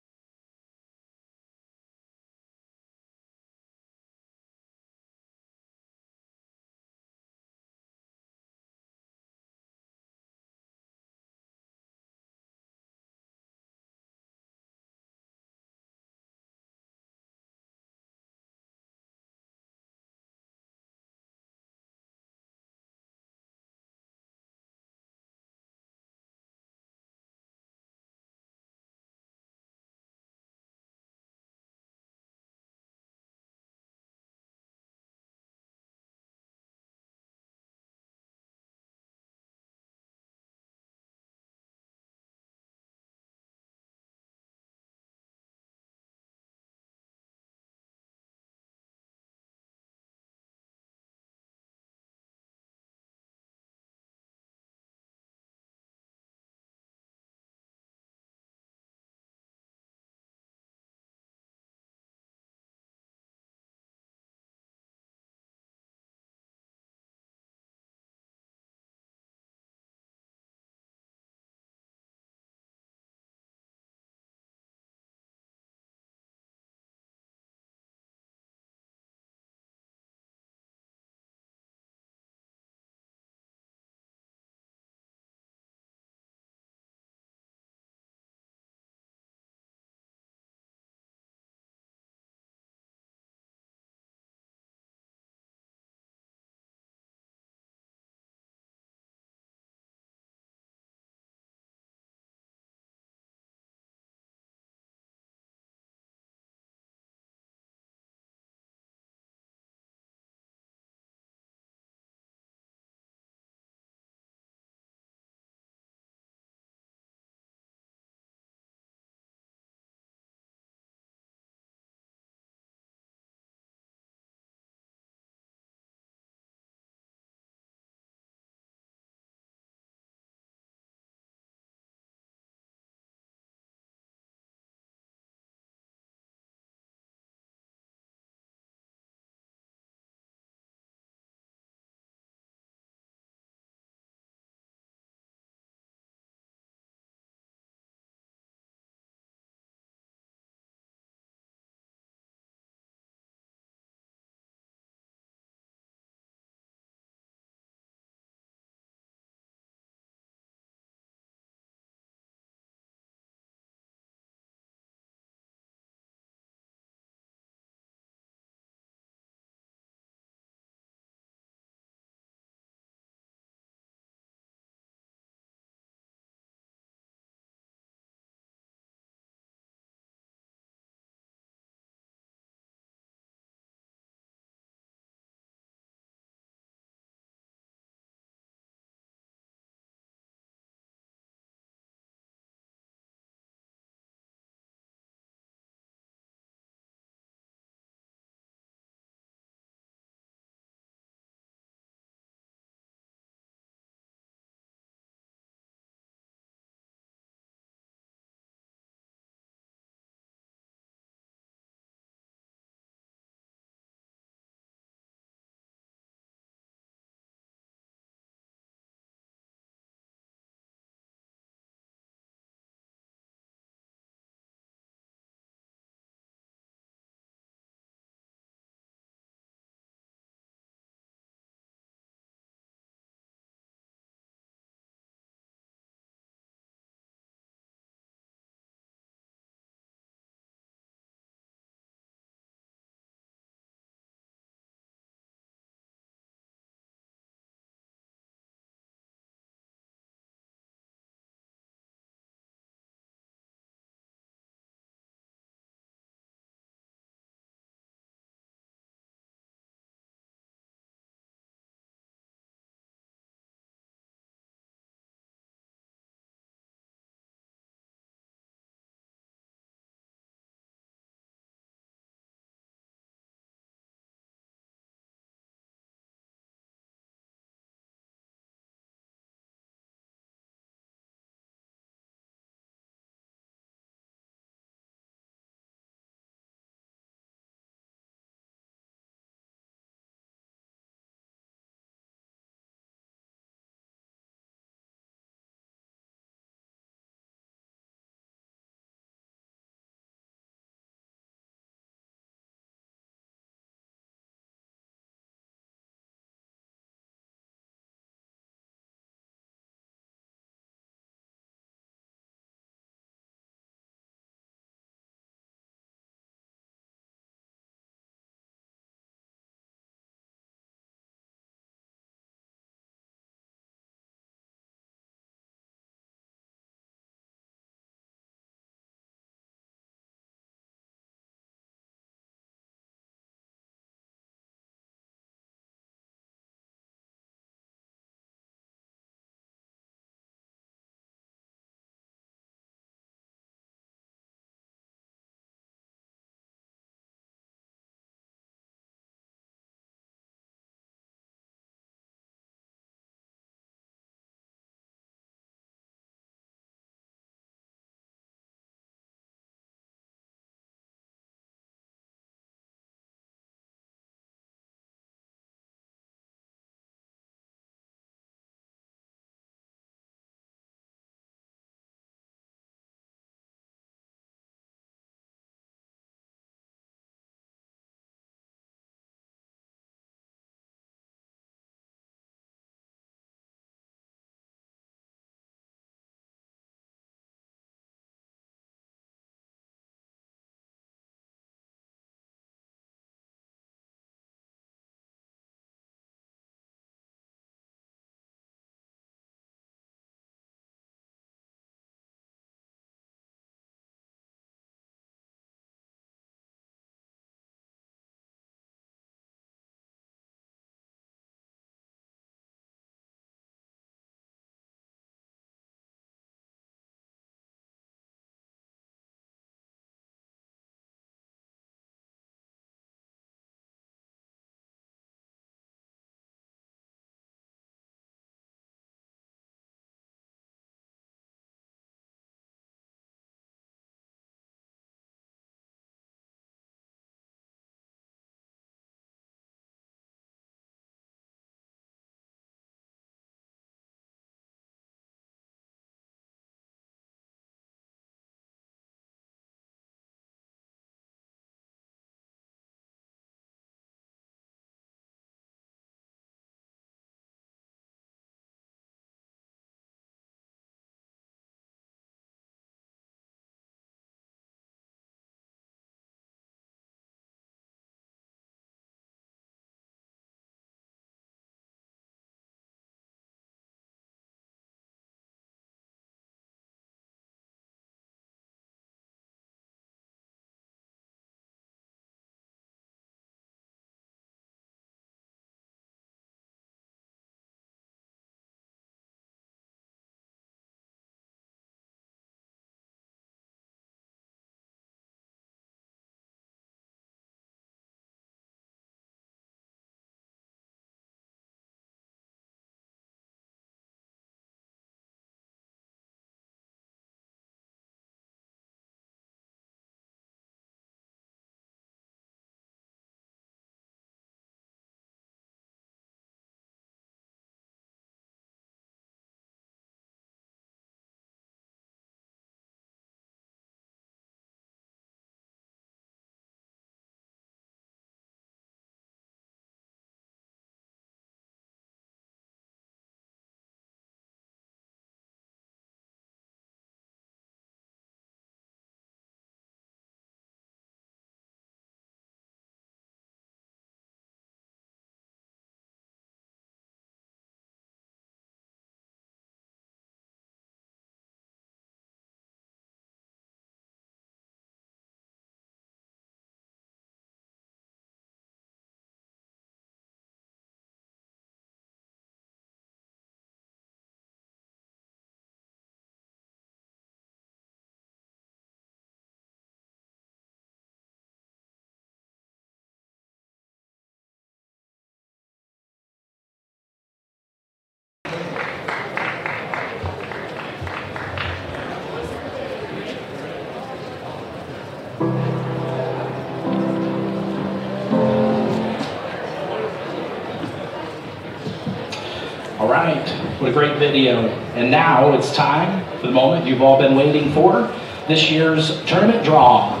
What a great video. And now it's time for the moment you've all been waiting for, this year's tournament draw.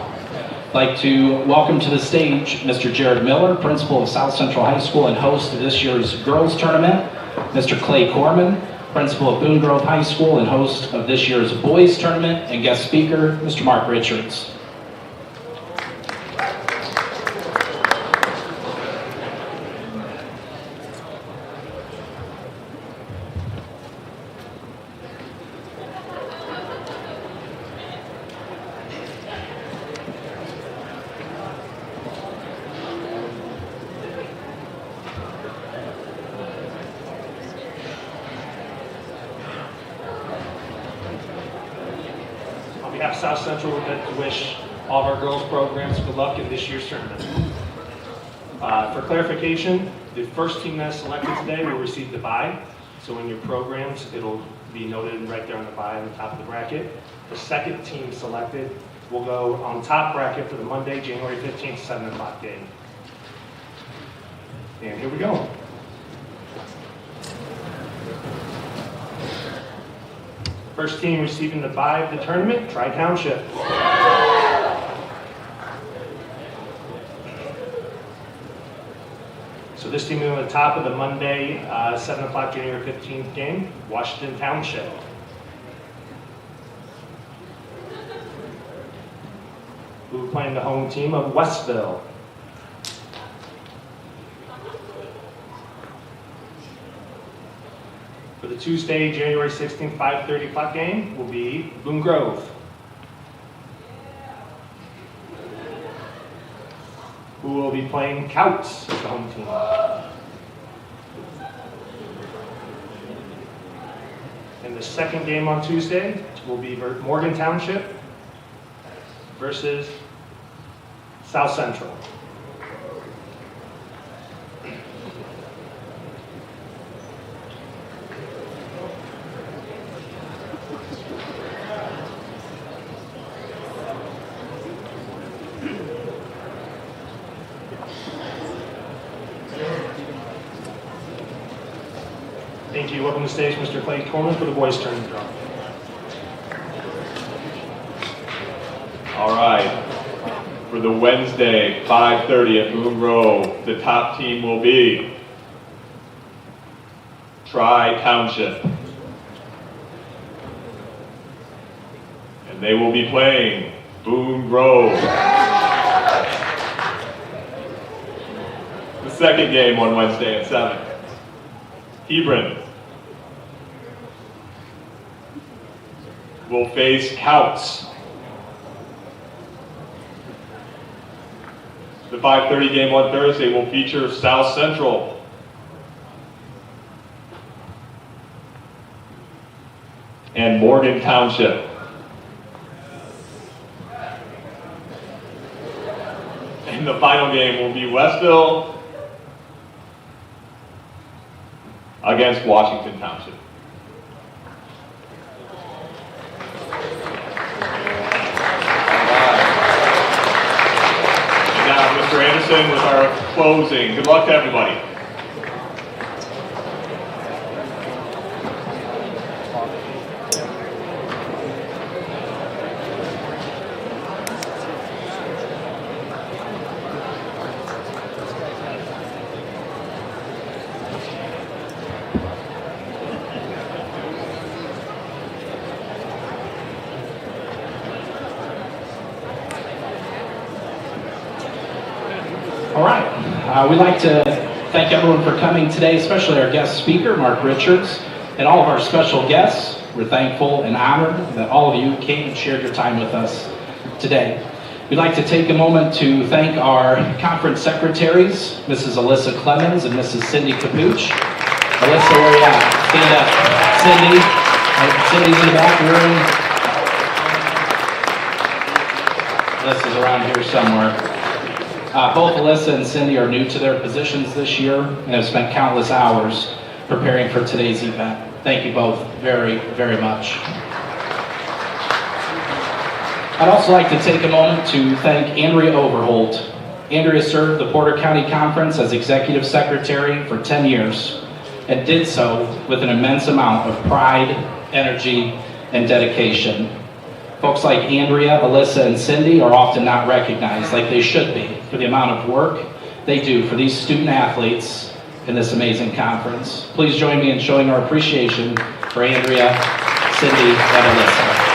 I'd like to welcome to the stage Mr. Jared Miller, principal of South Central High School and host of this year's girls tournament, Mr. Clay Corman, principal of Boone Grove High School and host of this year's boys tournament, and guest speaker, Mr. Mark Richards. South Central would like to wish all of our girls programs good luck in this year's tournament. For clarification, the first team that is selected today will receive the bye. So in your programs, it'll be noted right there on the bye on the top of the bracket. The second team selected will go on top bracket for the Monday, January 15th, 7 o'clock game. And here we go. First team receiving the bye of the tournament, Tri-Township. So this team is on the top of the Monday, 7 o'clock, January 15th game, Washington Township. We're playing the home team of Westville. For the Tuesday, January 16th, 5:30 o'clock game will be Boone Grove. Who will be playing Couts as the home team. And the second game on Tuesday will be Morgan Township versus South Central. Thank you. Welcome to the stage, Mr. Clay Coleman, for the boys' tournament draw. All right. For the Wednesday, 5:30 at Boone Grove, the top team will be Tri-Township. And they will be playing Boone Grove. The second game on Wednesday at 7. Hebron will face Couts. The 5:30 game on Thursday will feature South Central. And Morgan Township. And the final game will be Westville against Washington Township. And now Mr. Anderson with our closing. Good luck to everybody. All right. We'd like to thank everyone for coming today, especially our guest speaker, Mark Richards, and all of our special guests. We're thankful and honored that all of you came and shared your time with us today. We'd like to take a moment to thank our conference secretaries, Mrs. Alyssa Clemens and Mrs. Cindy Capuch. Alyssa, where you at? Stand up. Cindy. Cindy's in the back room. Alyssa's around here somewhere. Both Alyssa and Cindy are new to their positions this year and have spent countless hours preparing for today's event. Thank you both very, very much. I'd also like to take a moment to thank Andrea Overholt. Andrea served the Porter County Conference as Executive Secretary for 10 years. and did so with an immense amount of pride, energy, and dedication. Folks like Andrea, Alyssa, and Cindy are often not recognized like they should be for the amount of work they do for these student athletes in this amazing conference. Please join me in showing our appreciation for Andrea, Cindy, and Alyssa.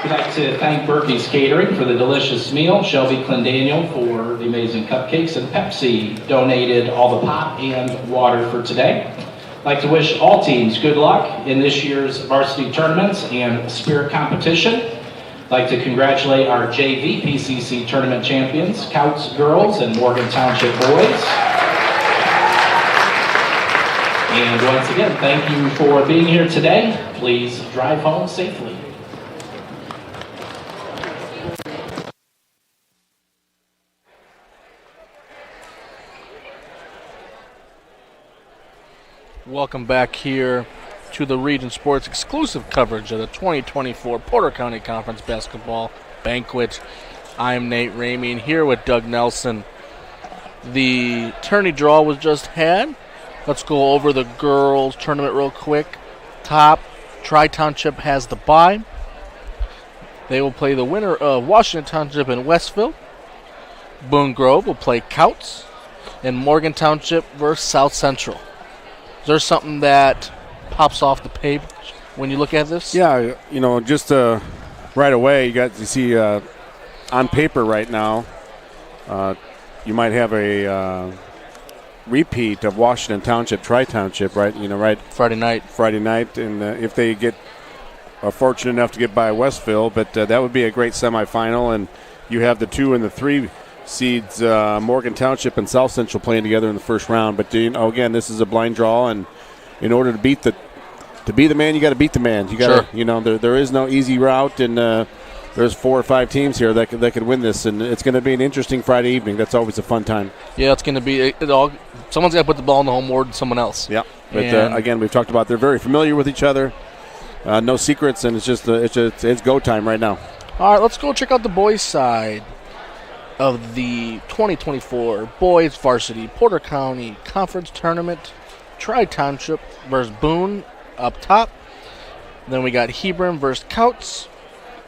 We'd like to thank Berkey's Catering for the delicious meal, Shelby Clendaniel for the amazing cupcakes, and Pepsi donated all the pop and water for today. I'd like to wish all teams good luck in this year's varsity tournaments and spirit competition. I'd like to congratulate our JV PCC Tournament champions, Couts girls and Morgan Township boys. And once again, thank you for being here today. Please drive home safely. Welcome back here to the Region Sports exclusive coverage of the 2024 Porter County Conference Basketball Banquet. I'm Nate Ramey, and here with Doug Nelson. The tourney draw was just had. Let's go over the girls' tournament real quick. Top, Tri-Township has the bye. They will play the winner of Washington Township and Westville. Boone Grove will play Couts, and Morgan Township versus South Central. Is there something that pops off the page when you look at this? Yeah, just right away, you see on paper right now, you might have a repeat of Washington Township, Tri-Township, right? Right. Friday night, and if they are fortunate enough to get by Westville, but that would be a great semifinal, and you have the 2 and the 3 seeds, Morgan Township and South Central playing together in the first round. But again, this is a blind draw, and in order to be the man, you got to beat the man. You got to, there is no easy route, and there's 4 or 5 teams here that could win this, and it's going to be an interesting Friday evening. That's always a fun time. Yeah, it's going to be someone's got to put the ball in the home board, someone else. Yeah, but again, we've talked about they're very familiar with each other. No secrets, and it's go time right now. All right, let's go check out the boys' side of the 2024 Boys Varsity Porter County Conference Tournament. Tri-Township versus Boone up top. Then we got Hebron versus Couts.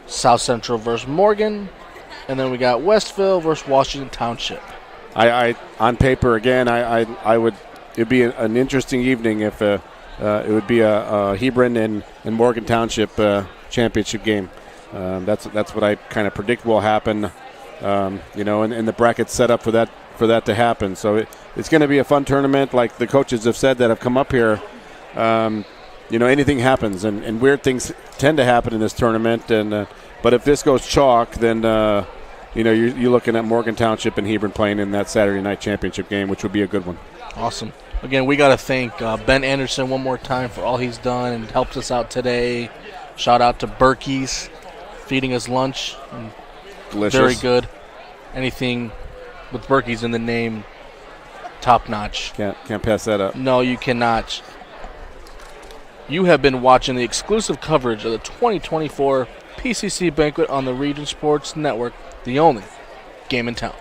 South Central versus Morgan. And then we got Westville versus Washington Township. I on paper, again, it'd be an interesting evening if it would be a Hebron and Morgan Township championship game. That's what I kind of predict will happen. And the bracket's set up for that to happen. So it's going to be a fun tournament, like the coaches have said that have come up here. Anything happens, and weird things tend to happen in this tournament. And but if this goes chalk, then you're looking at Morgan Township and Hebron playing in that Saturday night championship game, which would be a good one. Awesome. Again, we got to thank Ben Anderson one more time for all he's done and helps us out today. Shout out to Berkey's feeding us lunch. Delicious. Very good. Anything with Berkey's in the name, top notch. Can't pass that up. No, you cannot. You have been watching the exclusive coverage of the 2024 PCC Banquet on the Region Sports Network, the only game in town.